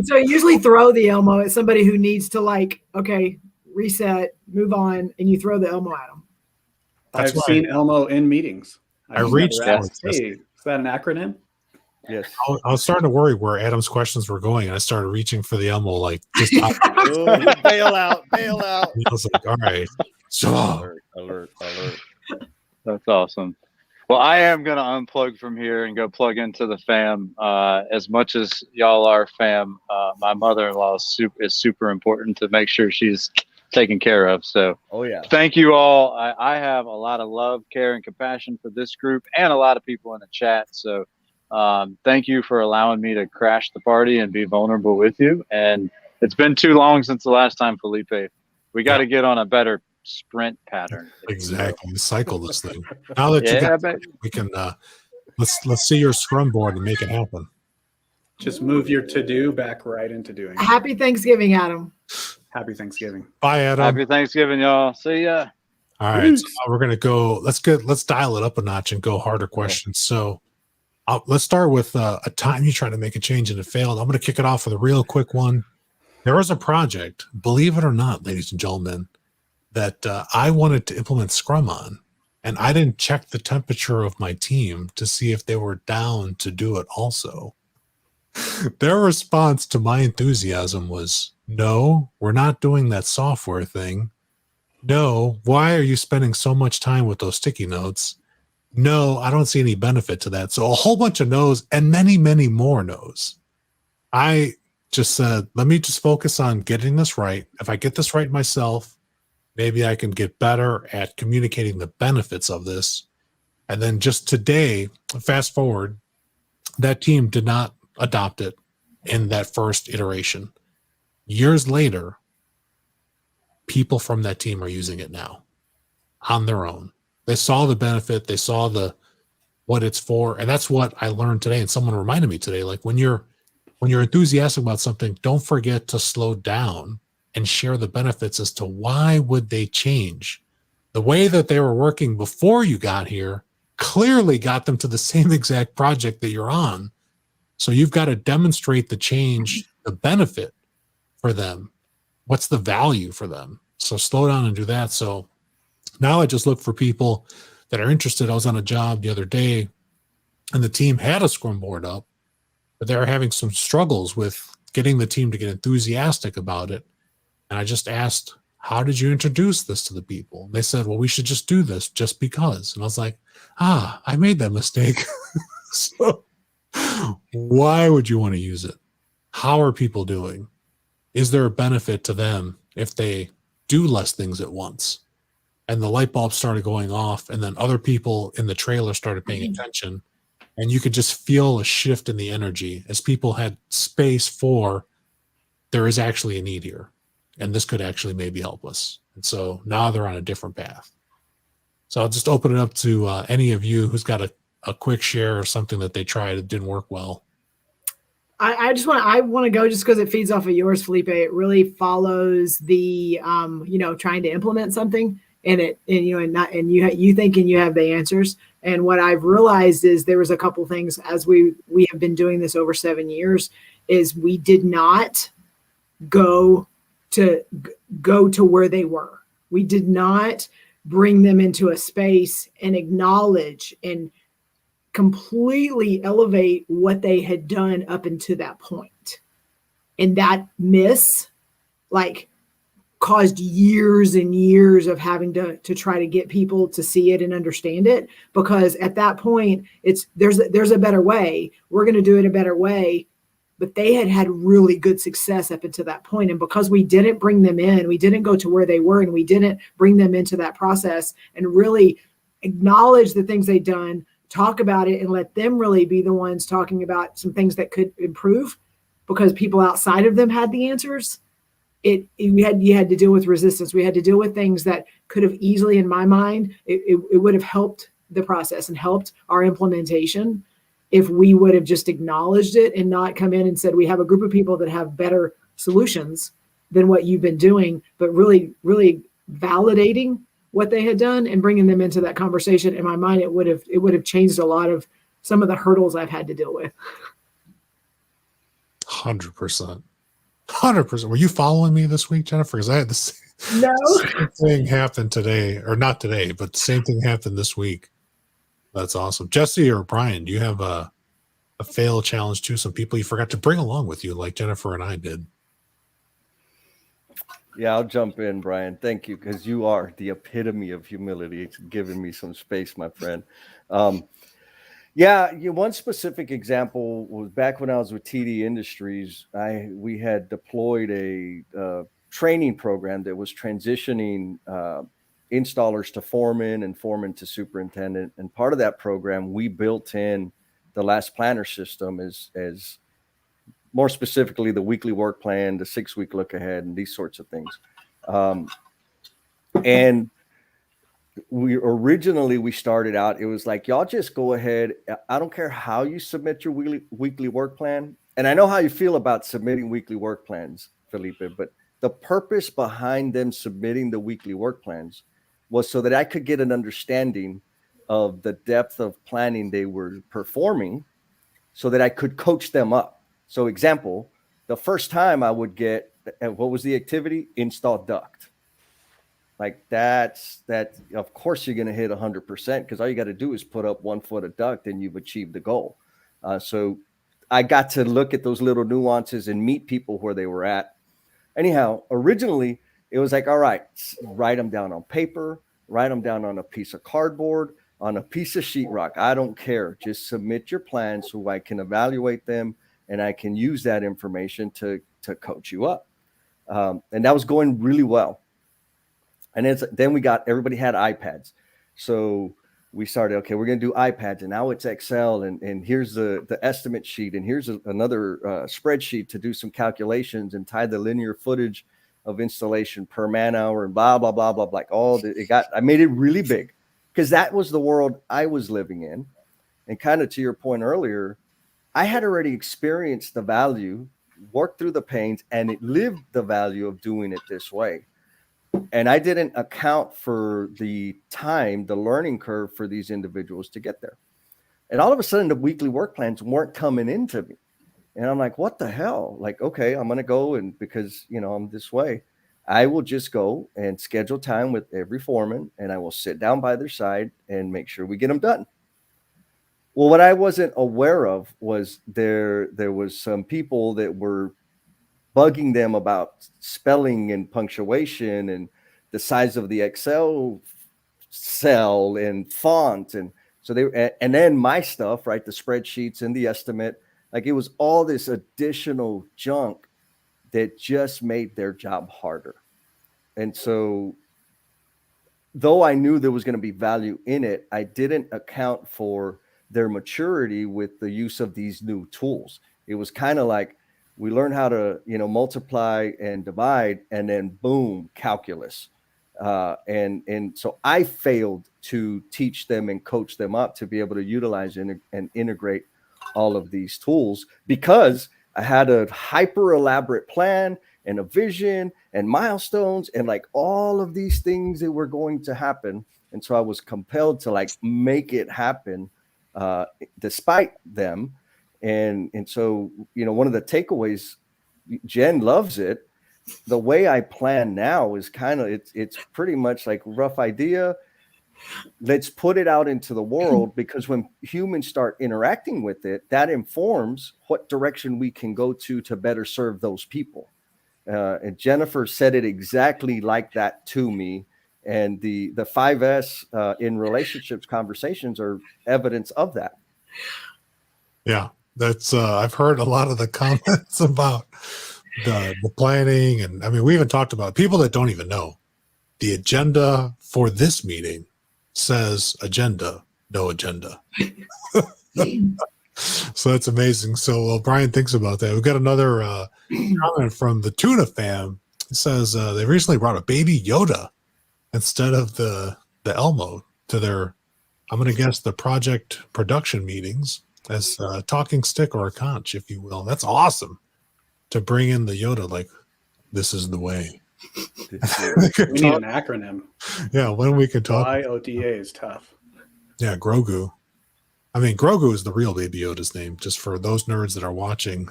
[SPEAKER 4] So I usually throw the Elmo at somebody who needs to, like, okay, reset, move on, and you throw the Elmo at them.
[SPEAKER 5] I've seen Elmo in meetings.
[SPEAKER 2] I reached out.
[SPEAKER 5] Hey, is that an acronym?
[SPEAKER 3] Yes.
[SPEAKER 2] I was starting to worry where Adam's questions were going, and I started reaching for the Elmo, like, just
[SPEAKER 3] bail out.
[SPEAKER 2] I was like, all right. So
[SPEAKER 3] alert.
[SPEAKER 6] That's awesome. Well, I am going to unplug from here and go plug into the fam. As much as y'all are fam, my mother-in-law is super important to make sure she's taken care of. So thank you all. I have a lot of love, care, and compassion for this group and a lot of people in the chat. So thank you for allowing me to crash the party and be vulnerable with you. And it's been too long since the last time, Felipe. We got to get on a better sprint pattern.
[SPEAKER 2] Exactly. Cycle this thing. Now that you got it, we can let's see your scrum board and make it happen.
[SPEAKER 5] Just move your to-do back right into doing.
[SPEAKER 4] Happy Thanksgiving, Adam.
[SPEAKER 5] Happy Thanksgiving.
[SPEAKER 2] Bye, Adam.
[SPEAKER 6] Happy Thanksgiving, y'all. See ya.
[SPEAKER 2] All right. So now we're gonna go. Let's dial it up a notch and go harder questions. So let's start with a time you tried to make a change and it failed. I'm gonna kick it off with a real quick one. There was a project, believe it or not, ladies and gentlemen, that I wanted to implement Scrum on, and I didn't check the temperature of my team to see if they were down to do it also. Their response to my enthusiasm was, no, we're not doing that software thing. No, why are you spending so much time with those sticky notes? No, I don't see any benefit to that. So a whole bunch of no's and many, many more no's. I just said, let me just focus on getting this right. If I get this right myself, maybe I can get better at communicating the benefits of this. And then just today, fast forward, that team did not adopt it in that first iteration. Years later, people from that team are using it now on their own. They saw the benefit, they saw what it's for, and that's what I learned today. And someone reminded me today, like when you're enthusiastic about something, don't forget to slow down and share the benefits as to why would they change. The way that they were working before you got here clearly got them to the same exact project that you're on. So you've got to demonstrate the change, the benefit for them. What's the value for them? So slow down and do that. So now I just look for people that are interested. I was on a job the other day and the team had a scrum board up, but they were having some struggles with getting the team to get enthusiastic about it. And I just asked, how did you introduce this to the people? And they said, well, we should just do this just because. And I was like, I made that mistake. So why would you want to use it? How are people doing? Is there a benefit to them if they do less things at once? And the light bulb started going off, and then other people in the trailer started paying attention. And you could just feel a shift in the energy as people had space for, there is actually a need here. And this could actually maybe help us. And so now they're on a different path. So I'll just open it up to any of you who's got a quick share or something that they tried that didn't work well.
[SPEAKER 4] I want to go just because it feeds off of yours, Felipe. It really follows the trying to implement something and you thinking you have the answers. And what I've realized is there was a couple things as we have been doing this over 7 years is we did not go to where they were. We did not bring them into a space and acknowledge and completely elevate what they had done up until that point. And that miss caused years and years of having to try to get people to see it and understand it, because at that point there's a better way. We're going to do it a better way. But they had really good success up until that point. And because we didn't bring them in, we didn't go to where they were, and we didn't bring them into that process and really acknowledge the things they'd done, talk about it, and let them really be the ones talking about some things that could improve because people outside of them had the answers. You had to deal with resistance. We had to deal with things that could have easily, in my mind, it would have helped the process and helped our implementation if we would have just acknowledged it and not come in and said, we have a group of people that have better solutions than what you've been doing, but really, really validating what they had done and bringing them into that conversation. In my mind, it would have changed a lot of some of the hurdles I've had to deal with.
[SPEAKER 2] 100%. 100%. Were you following me this week, Jennifer? Because I had the same thing happen today, or not today, but the same thing happened this week. That's awesome. Jesse or Brian, do you have a fail challenge too? Some people you forgot to bring along with you, like Jennifer and I did.
[SPEAKER 3] Yeah, I'll jump in, Brian. Thank you, because you are the epitome of humility. It's giving me some space, my friend. One specific example was back when I was with TD Industries. We had deployed a training program that was transitioning installers to foreman and foreman to superintendent. And part of that program, we built in the last planner system as more specifically the weekly work plan, the 6-week look ahead, and these sorts of things. And we started out, it was like, y'all just go ahead. I don't care how you submit your weekly work plan. And I know how you feel about submitting weekly work plans, Felipe, but the purpose behind them submitting the weekly work plans was so that I could get an understanding of the depth of planning they were performing so that I could coach them up. So example, the first time I would get, what was the activity? Install duct. Like that, of course you're going to hit 100% because all you got to do is put up 1 foot of duct and you've achieved the goal. So I got to look at those little nuances and meet people where they were at. Anyhow, originally it was like, all right, write them down on paper, write them down on a piece of cardboard, on a piece of sheetrock. I don't care. Just submit your plans so I can evaluate them and I can use that information to coach you up. And that was going really well. And then everybody had iPads. So we started, okay, we're going to do iPads, and now it's Excel, and here's the estimate sheet, and here's another spreadsheet to do some calculations and tie the linear footage of installation per man hour and blah, blah, blah, blah, like I made it really big because that was the world I was living in. And kind of to your point earlier, I had already experienced the value, worked through the pains, and it lived the value of doing it this way. And I didn't account for the time, the learning curve for these individuals to get there. And all of a sudden, the weekly work plans weren't coming into me. And I'm like, what the hell? Like, okay, I'm going to go, and because, I'm this way, I will just go and schedule time with every foreman, and I will sit down by their side and make sure we get them done. Well, what I wasn't aware of was there was some people that were bugging them about spelling and punctuation and the size of the Excel cell and font. And so and then my stuff, right? The spreadsheets and the estimate, like it was all this additional junk that just made their job harder. And so though I knew there was going to be value in it, I didn't account for their maturity with the use of these new tools. It was kind of like, we learn how to, multiply and divide, and then boom, calculus. And so I failed to teach them and coach them up to be able to utilize and integrate all of these tools, because I had a hyper elaborate plan and a vision and milestones and like all of these things that were going to happen. And so I was compelled to like make it happen despite them. And so, one of the takeaways, Jen loves it. The way I plan now is kind of, it's pretty much like rough idea. Let's put it out into the world, because when humans start interacting with it, that informs what direction we can go to better serve those people. And Jennifer said it exactly like that to me. And the 5S in relationships conversations are evidence of that.
[SPEAKER 2] Yeah. That's I've heard a lot of the comments about the planning, and I mean, we even talked about people that don't even know the agenda for this meeting says agenda, no agenda. So that's amazing. So while Brian thinks about that, we've got another comment from the Tuna fam. It says they recently brought a baby Yoda instead of the Elmo to their, I'm going to guess, the project production meetings, as a talking stick or a conch, if you will. That's awesome to bring in the Yoda, like, this is the way.
[SPEAKER 5] We need an acronym.
[SPEAKER 2] Yeah, when we can talk.
[SPEAKER 5] YODA is tough.
[SPEAKER 2] Yeah, Grogu. I mean, Grogu is the real Baby Yoda's name, just for those nerds that are watching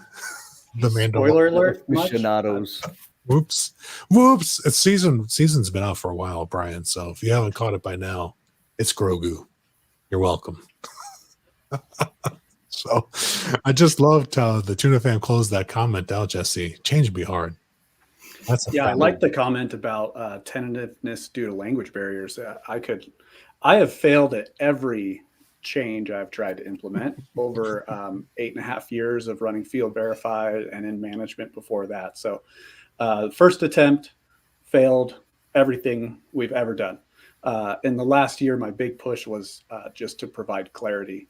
[SPEAKER 2] the Mandalorian.
[SPEAKER 5] Spoiler alert.
[SPEAKER 3] Aficionados.
[SPEAKER 2] Whoops. It's season's been out for a while, Brian. So if you haven't caught it by now, it's Grogu. You're welcome. So I just loved how the Tuna fan closed that comment out, Jesse. Change would be hard.
[SPEAKER 5] I like the comment about tentativeness due to language barriers. I have failed at every change I've tried to implement over 8.5 years of running Field Verified and in management before that. So first attempt failed everything we've ever done. In the last year, my big push was just to provide clarity.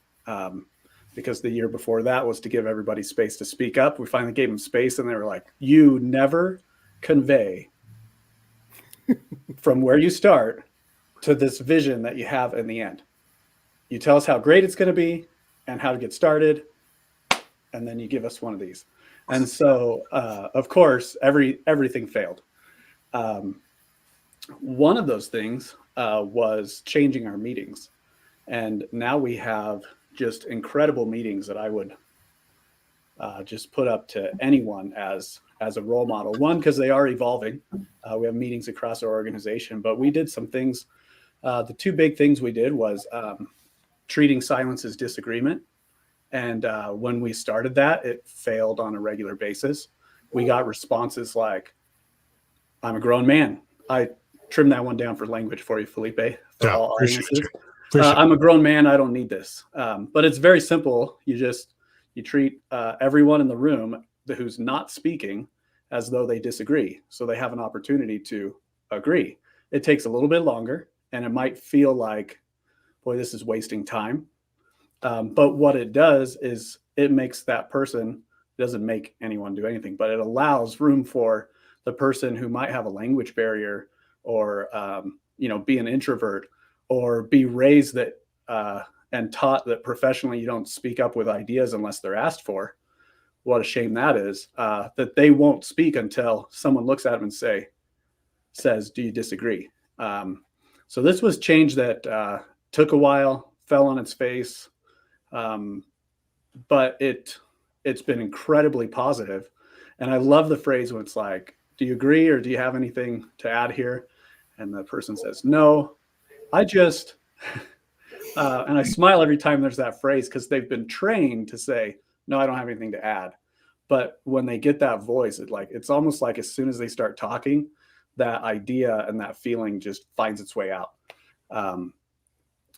[SPEAKER 5] Because the year before that was to give everybody space to speak up. We finally gave them space, and they were like, you never convey from where you start to this vision that you have in the end. You tell us how great it's going to be and how to get started, and then you give us one of these. And so, of course, everything failed. One of those things was changing our meetings. And now we have just incredible meetings that I would just put up to anyone as a role model. One, because they are evolving. We have meetings across our organization, but we did some things. The two big things we did was treating silence as disagreement And when we started that, it failed on a regular basis. We got responses like, I'm a grown man. I trimmed that one down for language for you, Felipe. For all
[SPEAKER 2] appreciate
[SPEAKER 5] audiences.
[SPEAKER 2] you.
[SPEAKER 5] I'm a grown man. I don't need this. But it's very simple. You treat everyone in the room who's not speaking as though they disagree. So they have an opportunity to agree. It takes a little bit longer, and it might feel like, boy, this is wasting time. But what it does is it makes that person, doesn't make anyone do anything, but it allows room for the person who might have a language barrier or, be an introvert or be raised that and taught that professionally you don't speak up with ideas unless they're asked for. What a shame that is, that they won't speak until someone looks at them and says, do you disagree? So this was change that took a while, fell on its face, but it's been incredibly positive. And I love the phrase when it's like, do you agree or do you have anything to add here? And the person says, no, I just, and I smile every time there's that phrase because they've been trained to say, no, I don't have anything to add. But when they get that voice, it's almost like as soon as they start talking, that idea and that feeling just finds its way out.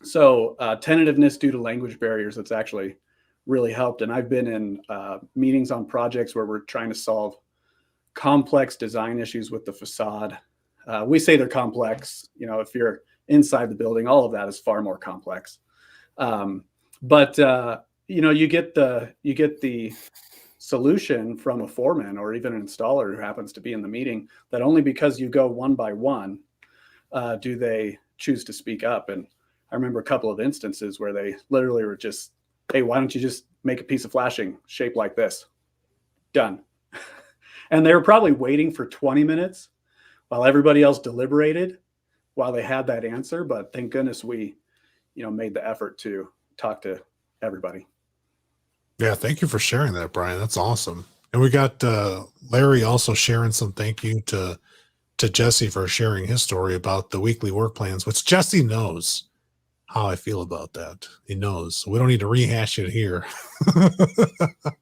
[SPEAKER 5] So tentativeness due to language barriers, it's actually really helped. And I've been in meetings on projects where we're trying to solve complex design issues with the facade. We say they're complex. If you're inside the building, all of that is far more complex. But you get the solution from a foreman or even an installer who happens to be in the meeting, that only because you go one by one do they choose to speak up. And I remember a couple of instances where they literally were just, hey, why don't you just make a piece of flashing shaped like this? Done. And they were probably waiting for 20 minutes while everybody else deliberated while they had that answer. But thank goodness we, made the effort to talk to everybody.
[SPEAKER 2] Yeah, thank you for sharing that, Brian. That's awesome. And we got Larry also sharing some thank you to Jesse for sharing his story about the weekly work plans, which Jesse knows how I feel about that. He knows. We don't need to rehash it here.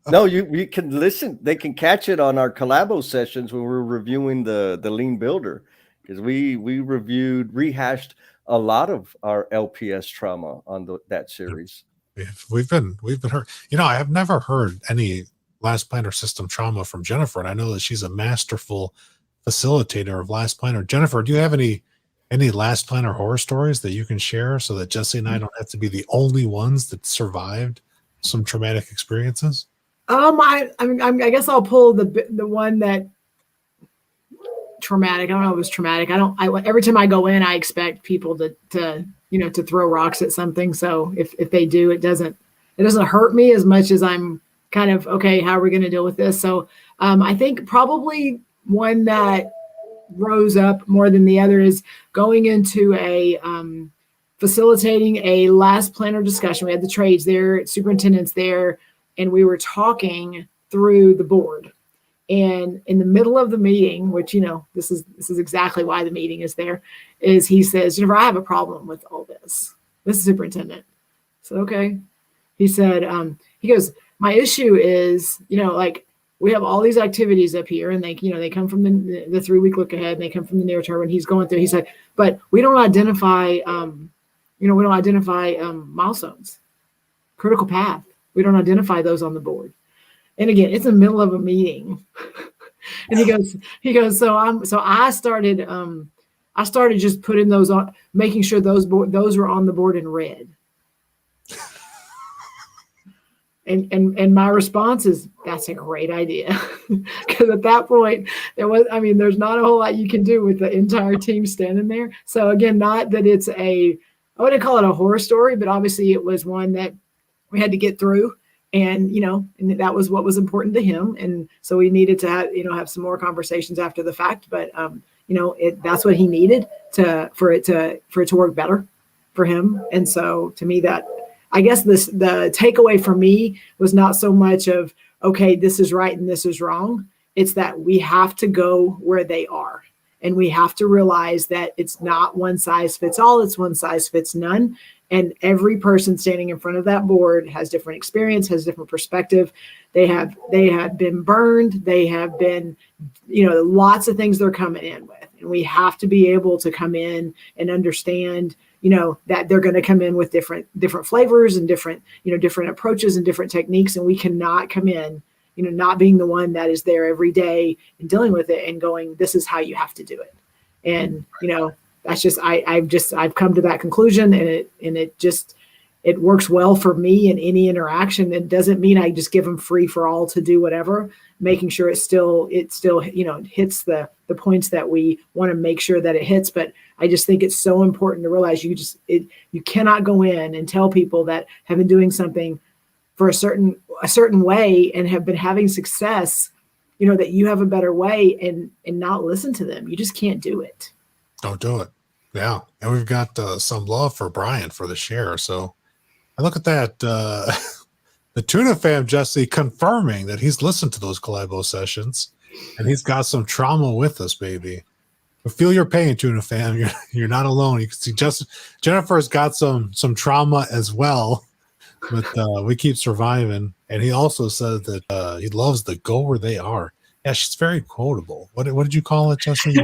[SPEAKER 3] No, you can listen. They can catch it on our collabo sessions when we're reviewing the Lean Builder, because we rehashed a lot of our LPS trauma on that series.
[SPEAKER 2] We've been heard. I have never heard any last planner system trauma from Jennifer, and I know that she's a masterful facilitator of last planner. Jennifer, do you have any last planner horror stories that you can share so that Jesse and I don't have to be the only ones that survived some traumatic experiences?
[SPEAKER 4] I guess I'll pull the one that traumatic. I don't know if it was traumatic. Every time I go in, I expect people to throw rocks at something. So if they do, it doesn't hurt me as much as I'm kind of, okay, how are we going to deal with this? So I think probably one that rose up more than the other is going into facilitating a last planner discussion. We had the trades there, superintendents there, and we were talking through the board. And in the middle of the meeting, which, this is exactly why the meeting is there, is he says, Jennifer, I have a problem with all this. This is superintendent. So, okay. He said, he goes, my issue is, we have all these activities up here and they come from the 3-week look ahead and they come from the near term, and he's going through, he said, but we don't identify, milestones, critical path. We don't identify those on the board. And again, it's the middle of a meeting. And he goes, so I started just putting those on, making sure those were on the board in red. And my response is, that's a great idea. Because at that point there's not a whole lot you can do with the entire team standing there. So again, not that it's I wouldn't call it a horror story, but obviously it was one that we had to get through. And, and that was what was important to him. And so we needed to have some more conversations after the fact, but, that's what he needed for it to work better for him. And so to me, that, I guess the takeaway for me was not so much of, okay, this is right and this is wrong. It's that we have to go where they are. And we have to realize that it's not one size fits all. It's one size fits none. And every person standing in front of that board has different experience, has different perspective. They have been burned. They have been, lots of things they're coming in with. And we have to be able to come in and understand, that they're going to come in with different flavors and different approaches and different techniques. And we cannot come in, not being the one that is there every day and dealing with it and going, this is how you have to do it. And, that's just, I've come to that conclusion, and it works well for me in any interaction. It doesn't mean I just give them free for all to do whatever, making sure it still, hits the points that we want to make sure that it hits. But I just think it's so important to realize you cannot go in and tell people that have been doing something for a certain way and have been having success, that you have a better way and not listen to them. You just can't do it.
[SPEAKER 2] Don't do it. Yeah. And we've got some love for Brian for the share. So I look at that. The Tuna Fam, Jesse, confirming that he's listened to those Collabo sessions and he's got some trauma with us, baby. But feel your pain, Tuna Fam. You're not alone. You can see Jennifer's got some trauma as well, but we keep surviving. And he also said that he loves the go where they are. Yeah, she's very quotable. What did you call it, Jesse?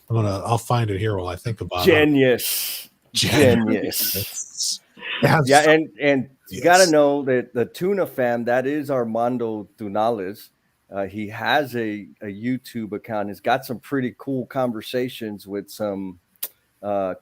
[SPEAKER 2] I'll find it here while I think about
[SPEAKER 3] Genius.
[SPEAKER 2] it.
[SPEAKER 3] Genius. Yeah, and you got to know that the Tuna Fam, that is Armando Tunales. He has a YouTube account. He's got some pretty cool conversations with some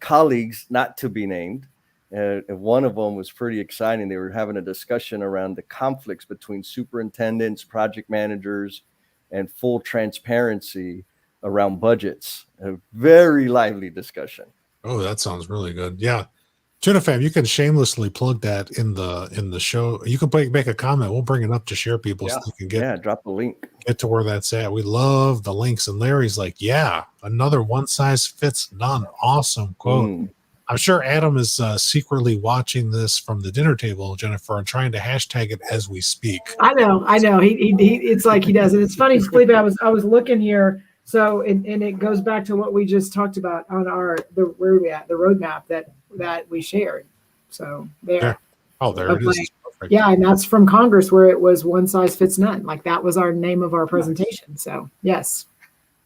[SPEAKER 3] colleagues, not to be named. One of them was pretty exciting. They were having a discussion around the conflicts between superintendents, project managers, and full transparency around budgets. A very lively discussion.
[SPEAKER 2] Oh, that sounds really good. Yeah. Tuna Fam, you can shamelessly plug that in the show. You can make a comment. We'll bring it up to share people so you can
[SPEAKER 3] drop the link.
[SPEAKER 2] Get to where that's at. We love the links. And Larry's like, yeah, another one size fits none. Awesome quote. I'm sure Adam is secretly watching this from the dinner table, Jennifer, and trying to hashtag it as we speak.
[SPEAKER 4] I know. He it's like he does. And it's funny, Felipe, I was looking here. So, and it goes back to what we just talked about on the roadmap that we shared. So there.
[SPEAKER 2] Yeah. Oh, there it is.
[SPEAKER 4] Perfect. Yeah. And that's from Congress, where it was one size fits none. Like that was our name of our presentation. So yes.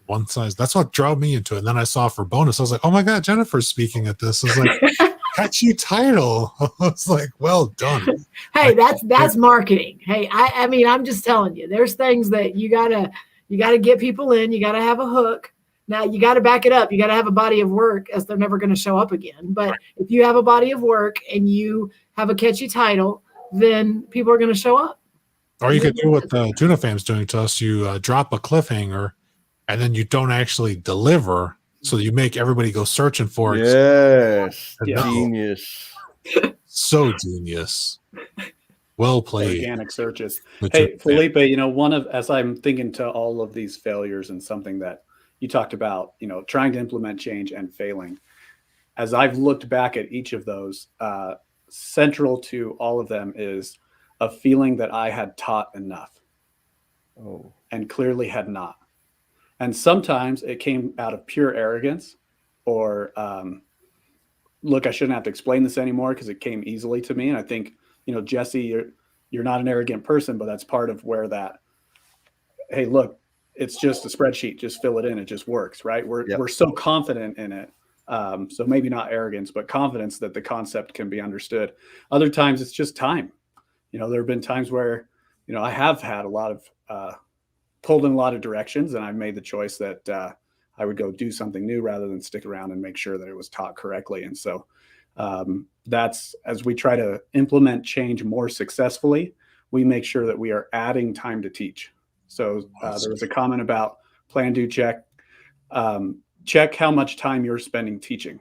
[SPEAKER 2] One size. That's what drove me into it. And then I saw for bonus, I was like, oh my God, Jennifer's speaking at this. I was like, catchy title. I was like, well done.
[SPEAKER 4] Hey, that's marketing. Hey, I mean, I'm just telling you, there's things that you gotta get people in. You gotta have a hook. Now you gotta back it up. You gotta have a body of work, as they're never going to show up again. But if you have a body of work and you have a catchy title, then people are going to show up.
[SPEAKER 2] Or you could do what the Tuna Fam's doing to us. You drop a cliffhanger, and then you don't actually deliver, so you make everybody go searching for it.
[SPEAKER 3] Yes, genius.
[SPEAKER 2] So genius. Well played.
[SPEAKER 5] Organic searches. Hey, Felipe, as I'm thinking to all of these failures and something that you talked about, trying to implement change and failing. As I've looked back at each of those, central to all of them is a feeling that I had taught enough. And clearly had not. And sometimes it came out of pure arrogance or, look, I shouldn't have to explain this anymore because it came easily to me. And I think, Jesse, you're not an arrogant person, but that's part of where that, hey, look, it's just a spreadsheet, just fill it in. It just works, right? We're so confident in it. So maybe not arrogance, but confidence that the concept can be understood. Other times it's just time. There have been times where, I have had a lot of, pulled in a lot of directions, and I've made the choice that I would go do something new rather than stick around and make sure that it was taught correctly. And so that's, as we try to implement change more successfully, we make sure that we are adding time to teach. So there was a comment about plan, do, check. Check how much time you're spending teaching,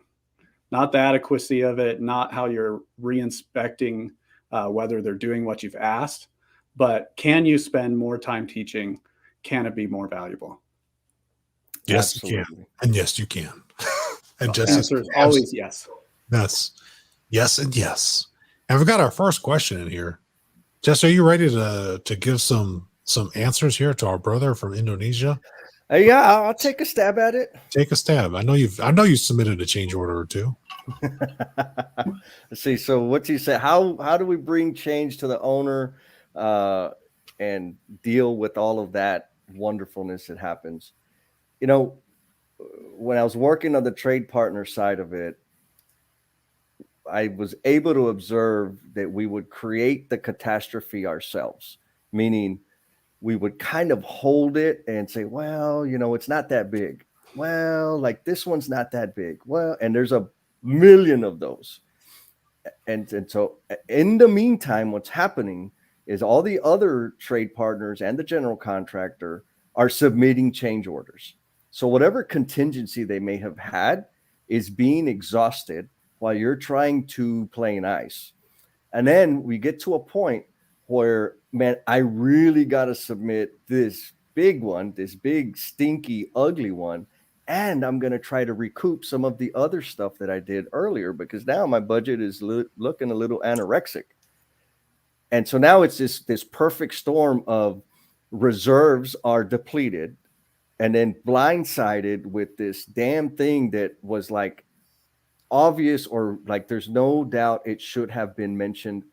[SPEAKER 5] not the adequacy of it, not how you're re-inspecting whether they're doing what you've asked, but can you spend more time teaching? Can it be more valuable?
[SPEAKER 2] Yes, Absolutely. You can. And yes, you can. And
[SPEAKER 5] the answer is always yes.
[SPEAKER 2] Yes. Yes and yes. And we've got our first question in here. Jess, are you ready to give some answers here to our brother from Indonesia?
[SPEAKER 3] Yeah, I'll take a stab at it.
[SPEAKER 2] Take a stab. I know you submitted a change order or two.
[SPEAKER 3] Let's see. So what you say? How do we bring change to the owner and deal with all of that wonderfulness that happens? You know, when I was working on the trade partner side of it, I was able to observe that we would create the catastrophe ourselves, meaning we would kind of hold it and say, well, it's not that big. Well, like this one's not that big. Well, and there's a million of those. And so in the meantime, what's happening is all the other trade partners and the general contractor are submitting change orders. So whatever contingency they may have had is being exhausted while you're trying to play nice. And then we get to a point where, man, I really got to submit this big one, this big, stinky, ugly one. And I'm going to try to recoup some of the other stuff that I did earlier, because now my budget is looking a little anorexic. And so now it's this perfect storm of reserves are depleted and then blindsided with this damn thing that was like obvious, or like there's no doubt it should have been mentioned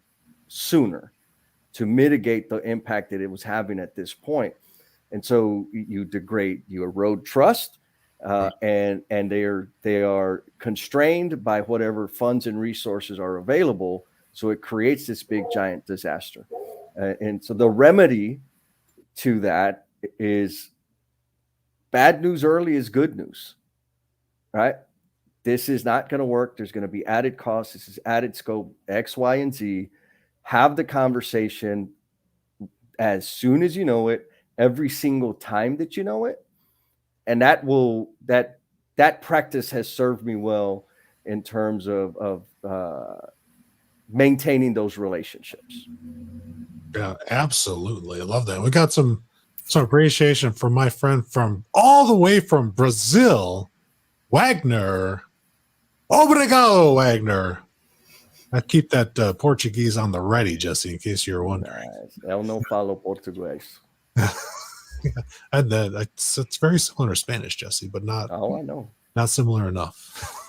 [SPEAKER 3] sooner to mitigate the impact that it was having at this point. And so you erode trust. And they are constrained by whatever funds and resources are available. So it creates this big giant disaster. And so the remedy to that is bad news early is good news, right? This is not going to work. There's going to be added costs. This is added scope, X, Y, and Z. Have the conversation as soon as you know it, every single time that you know it. And that practice has served me well in terms of maintaining those relationships.
[SPEAKER 2] Yeah, absolutely. I love that. We got some appreciation from my friend from all the way from Brazil, Wagner. Obrigado, Wagner. I keep that Portuguese on the ready, Jesse, in case you're wondering.
[SPEAKER 3] Nice. Eu não falo português.
[SPEAKER 2] And it's very similar to Spanish, Jesse, but not.
[SPEAKER 3] Oh, I know.
[SPEAKER 2] Not similar enough.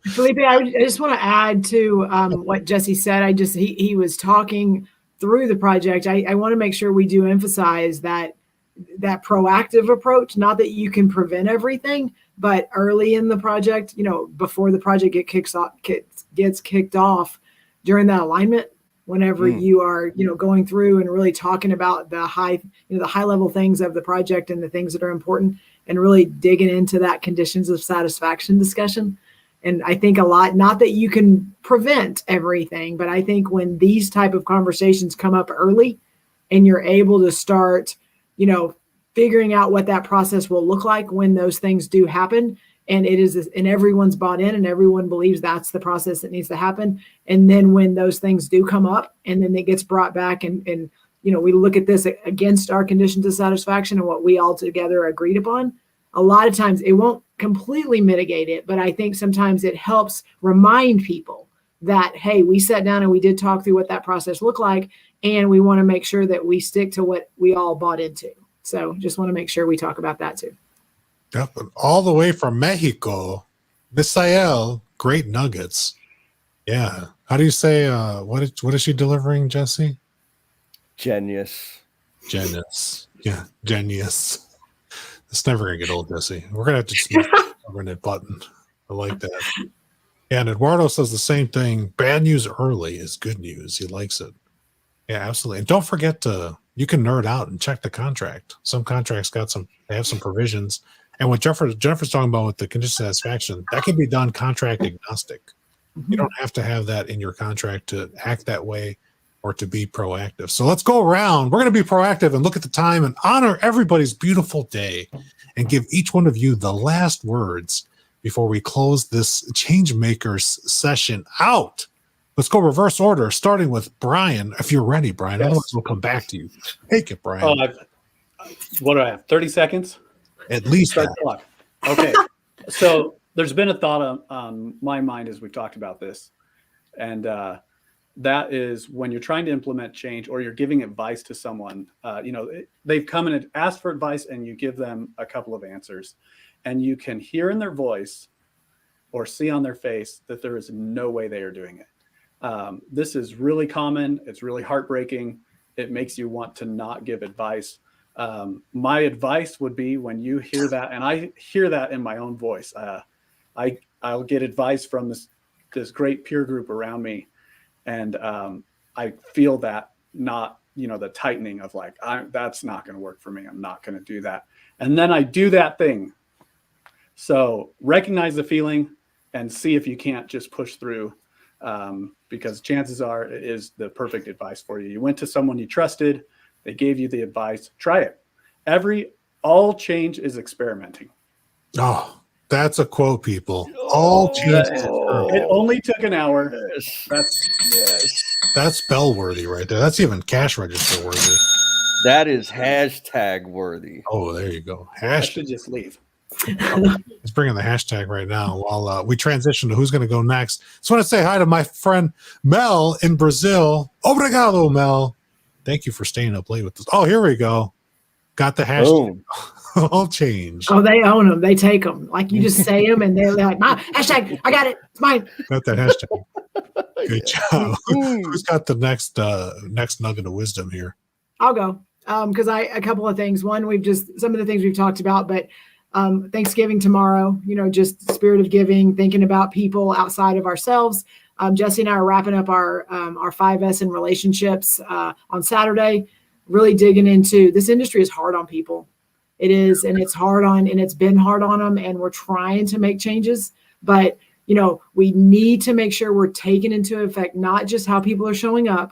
[SPEAKER 4] Felipe, I just want to add to what Jesse said. He was talking through the project. I want to make sure we do emphasize that proactive approach. Not that you can prevent everything, but early in the project, before the project gets kicked off, during that alignment, whenever you are, going through and really talking about the high level things of the project and the things that are important, and really digging into that conditions of satisfaction discussion. And I think a lot, not that you can prevent everything, but I think when these type of conversations come up early and you're able to start, figuring out what that process will look like when those things do happen, and and everyone's bought in and everyone believes that's the process that needs to happen. And then when those things do come up and then it gets brought back and we look at this against our conditions of satisfaction and what we all together agreed upon, a lot of times it won't completely mitigate it, but I think sometimes it helps remind people that, hey, we sat down and we did talk through what that process looked like, and we want to make sure that we stick to what we all bought into. So just want to make sure we talk about that too.
[SPEAKER 2] Yep. All the way from Mexico, Misael, great nuggets. Yeah. How do you say, what is she delivering, Jesse?
[SPEAKER 3] Genius.
[SPEAKER 2] Yeah, genius. It's never going to get old, Jesse. We're going to have to just cover that button. I like that. Yeah, and Eduardo says the same thing. Bad news early is good news. He likes it. Yeah, absolutely. And don't forget you can nerd out and check the contract. Some contracts they have some provisions. And what Jennifer's talking about with the condition of satisfaction, that can be done contract agnostic. You don't have to have that in your contract to act that way or to be proactive. So let's go around. We're going to be proactive and look at the time and honor everybody's beautiful day and give each one of you the last words before we close this Changemakers session out. Let's go reverse order, starting with Brian. If you're ready, Brian,
[SPEAKER 5] Yes.
[SPEAKER 2] Otherwise we'll come back to you. Take it, Brian.
[SPEAKER 5] What do I have? 30 seconds?
[SPEAKER 2] At least
[SPEAKER 5] Start
[SPEAKER 2] that.
[SPEAKER 5] the clock. Okay. So there's been a thought on my mind as we've talked about this. And that is when you're trying to implement change or you're giving advice to someone, they've come and asked for advice and you give them a couple of answers and you can hear in their voice or see on their face that there is no way they are doing it. This is really common. It's really heartbreaking. It makes you want to not give advice. My advice would be when you hear that, and I hear that in my own voice, I'll get advice from this great peer group around me. And I feel that not, the tightening of like, that's not going to work for me. I'm not going to do that. And then I do that thing. So recognize the feeling and see if you can't just push through, because chances are it is the perfect advice for you. You went to someone you trusted. They gave you the advice. Try it. All change is experimenting.
[SPEAKER 2] Oh, that's a quote, people. All change is experimenting.
[SPEAKER 5] It only took an hour.
[SPEAKER 3] Yes.
[SPEAKER 2] That's bell worthy right there. That's even cash register worthy.
[SPEAKER 3] That is hashtag worthy.
[SPEAKER 2] Oh, there you go.
[SPEAKER 5] I should just leave.
[SPEAKER 2] Let's bring in the hashtag right now while we transition to who's going to go next. Just want to say hi to my friend Mel in Brazil. Obrigado, Mel. Thank you for staying up late with us. Oh, here we go. Got the hashtag. All change.
[SPEAKER 4] Oh, they own them. They take them. Like you just say them, and they're like, "My hashtag. I got it. It's mine."
[SPEAKER 2] Got that hashtag. Good job. Who's got the next nugget of wisdom here?
[SPEAKER 4] I'll go because a couple of things. One, some of the things we've talked about, but Thanksgiving tomorrow. Just spirit of giving, thinking about people outside of ourselves. Jesse and I are wrapping up our 5S in relationships on Saturday. Really digging into this industry is hard on people. It is, and it's been hard on them, and we're trying to make changes. But, we need to make sure we're taking into effect not just how people are showing up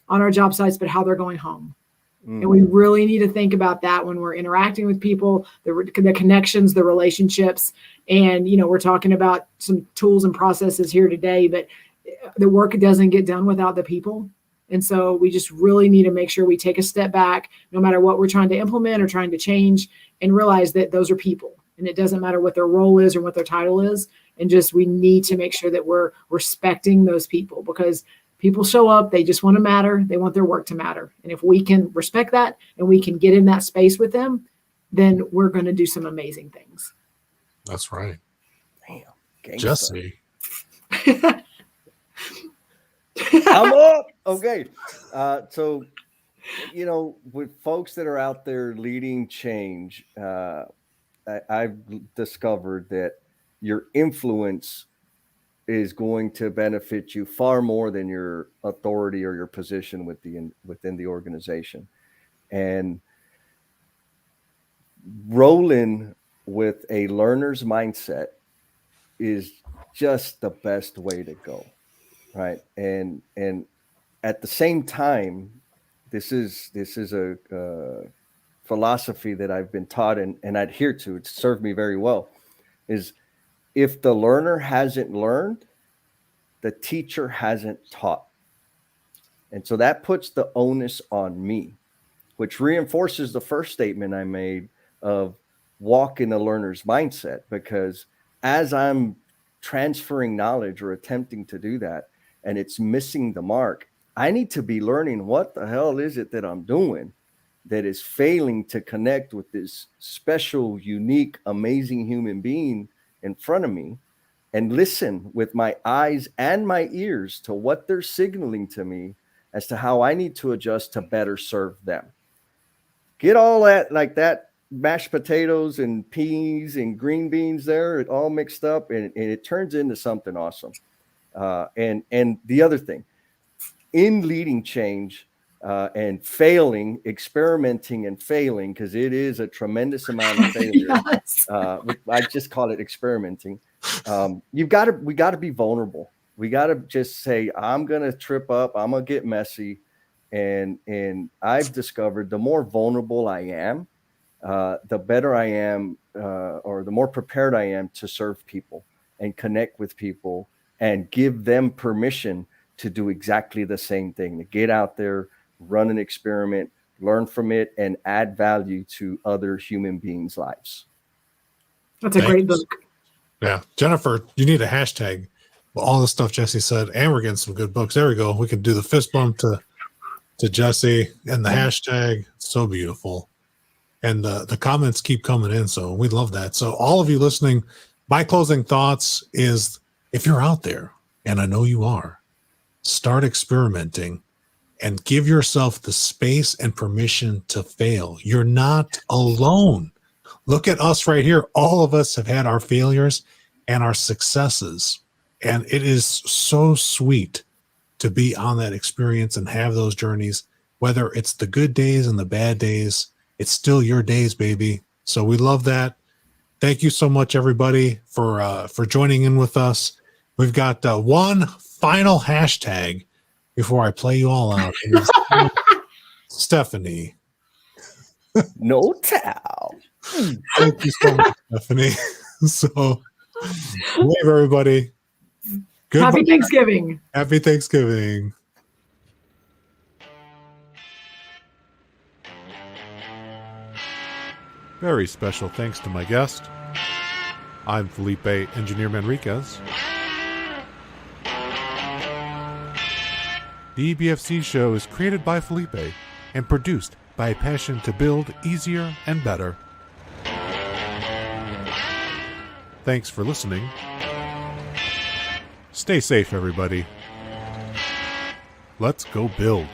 [SPEAKER 4] on our job sites, but how they're going home. And we really need to think about that when we're interacting with people, the connections, the relationships. And, we're talking about some tools and processes here today, but the work doesn't get done without the people. And so we just really need to make sure we take a step back, no matter what we're trying to implement or trying to change, and realize that those are people. And it doesn't matter what their role is or what their title is. And we need to make sure that we're respecting those people, because people show up, they just want to matter. They want their work to matter. And if we can respect that and we can get in that space with them, then we're going to do some amazing things.
[SPEAKER 2] That's right.
[SPEAKER 3] Damn.
[SPEAKER 2] Jesse.
[SPEAKER 3] I'm up. Okay. So, with folks that are out there leading change, I've discovered that your influence is going to benefit you far more than your authority or your position within the organization. And rolling with a learner's mindset is just the best way to go. Right. And at the same time, this is a philosophy that I've been taught and adhere to. It's served me very well. Is if the learner hasn't learned, the teacher hasn't taught. And so that puts the onus on me, which reinforces the first statement I made of walk in the learner's mindset, because as I'm transferring knowledge or attempting to do that, and it's missing the mark, I need to be learning what the hell is it that I'm doing that is failing to connect with this special, unique, amazing human being in front of me, and listen with my eyes and my ears to what they're signaling to me as to how I need to adjust to better serve them. Get all that, like that mashed potatoes and peas and green beans there, it all mixed up, and it turns into something awesome. And the other thing, in leading change and experimenting and failing, because it is a tremendous amount of failure.
[SPEAKER 4] Yes.
[SPEAKER 3] I just call it experimenting. We got to be vulnerable. We got to just say, I'm going to trip up. I'm going to get messy. And I've discovered the more vulnerable I am, the better I am, or the more prepared I am to serve people and connect with people and give them permission to do exactly the same thing, to get out there, run an experiment, learn from it, and add value to other human beings' lives.
[SPEAKER 4] That's a great book.
[SPEAKER 2] Yeah. Jennifer, you need a hashtag. all the stuff Jesse said, and we're getting some good books. There we go. We can do the fist bump to Jesse and the hashtag. So beautiful. And the comments keep coming in, so we love that. So all of you listening, my closing thoughts is, if you're out there, and I know you are, start experimenting and give yourself the space and permission to fail. You're not alone. Look at us right here. All of us have had our failures and our successes. And it is so sweet to be on that experience and have those journeys, whether it's the good days and the bad days. It's still your days, baby. So we love that. Thank you so much, everybody, for joining in with us. We've got one final hashtag before I play you all out. Stephanie.
[SPEAKER 3] No towel.
[SPEAKER 2] Thank you so much, Stephanie. So, wave everybody. Goodbye.
[SPEAKER 4] Happy Thanksgiving.
[SPEAKER 2] Happy Thanksgiving.
[SPEAKER 1] Very special thanks to my guest. I'm Felipe Engineer Manriquez. The EBFC show is created by Felipe and produced by a passion to build easier and better. Thanks for listening. Stay safe, everybody. Let's go build.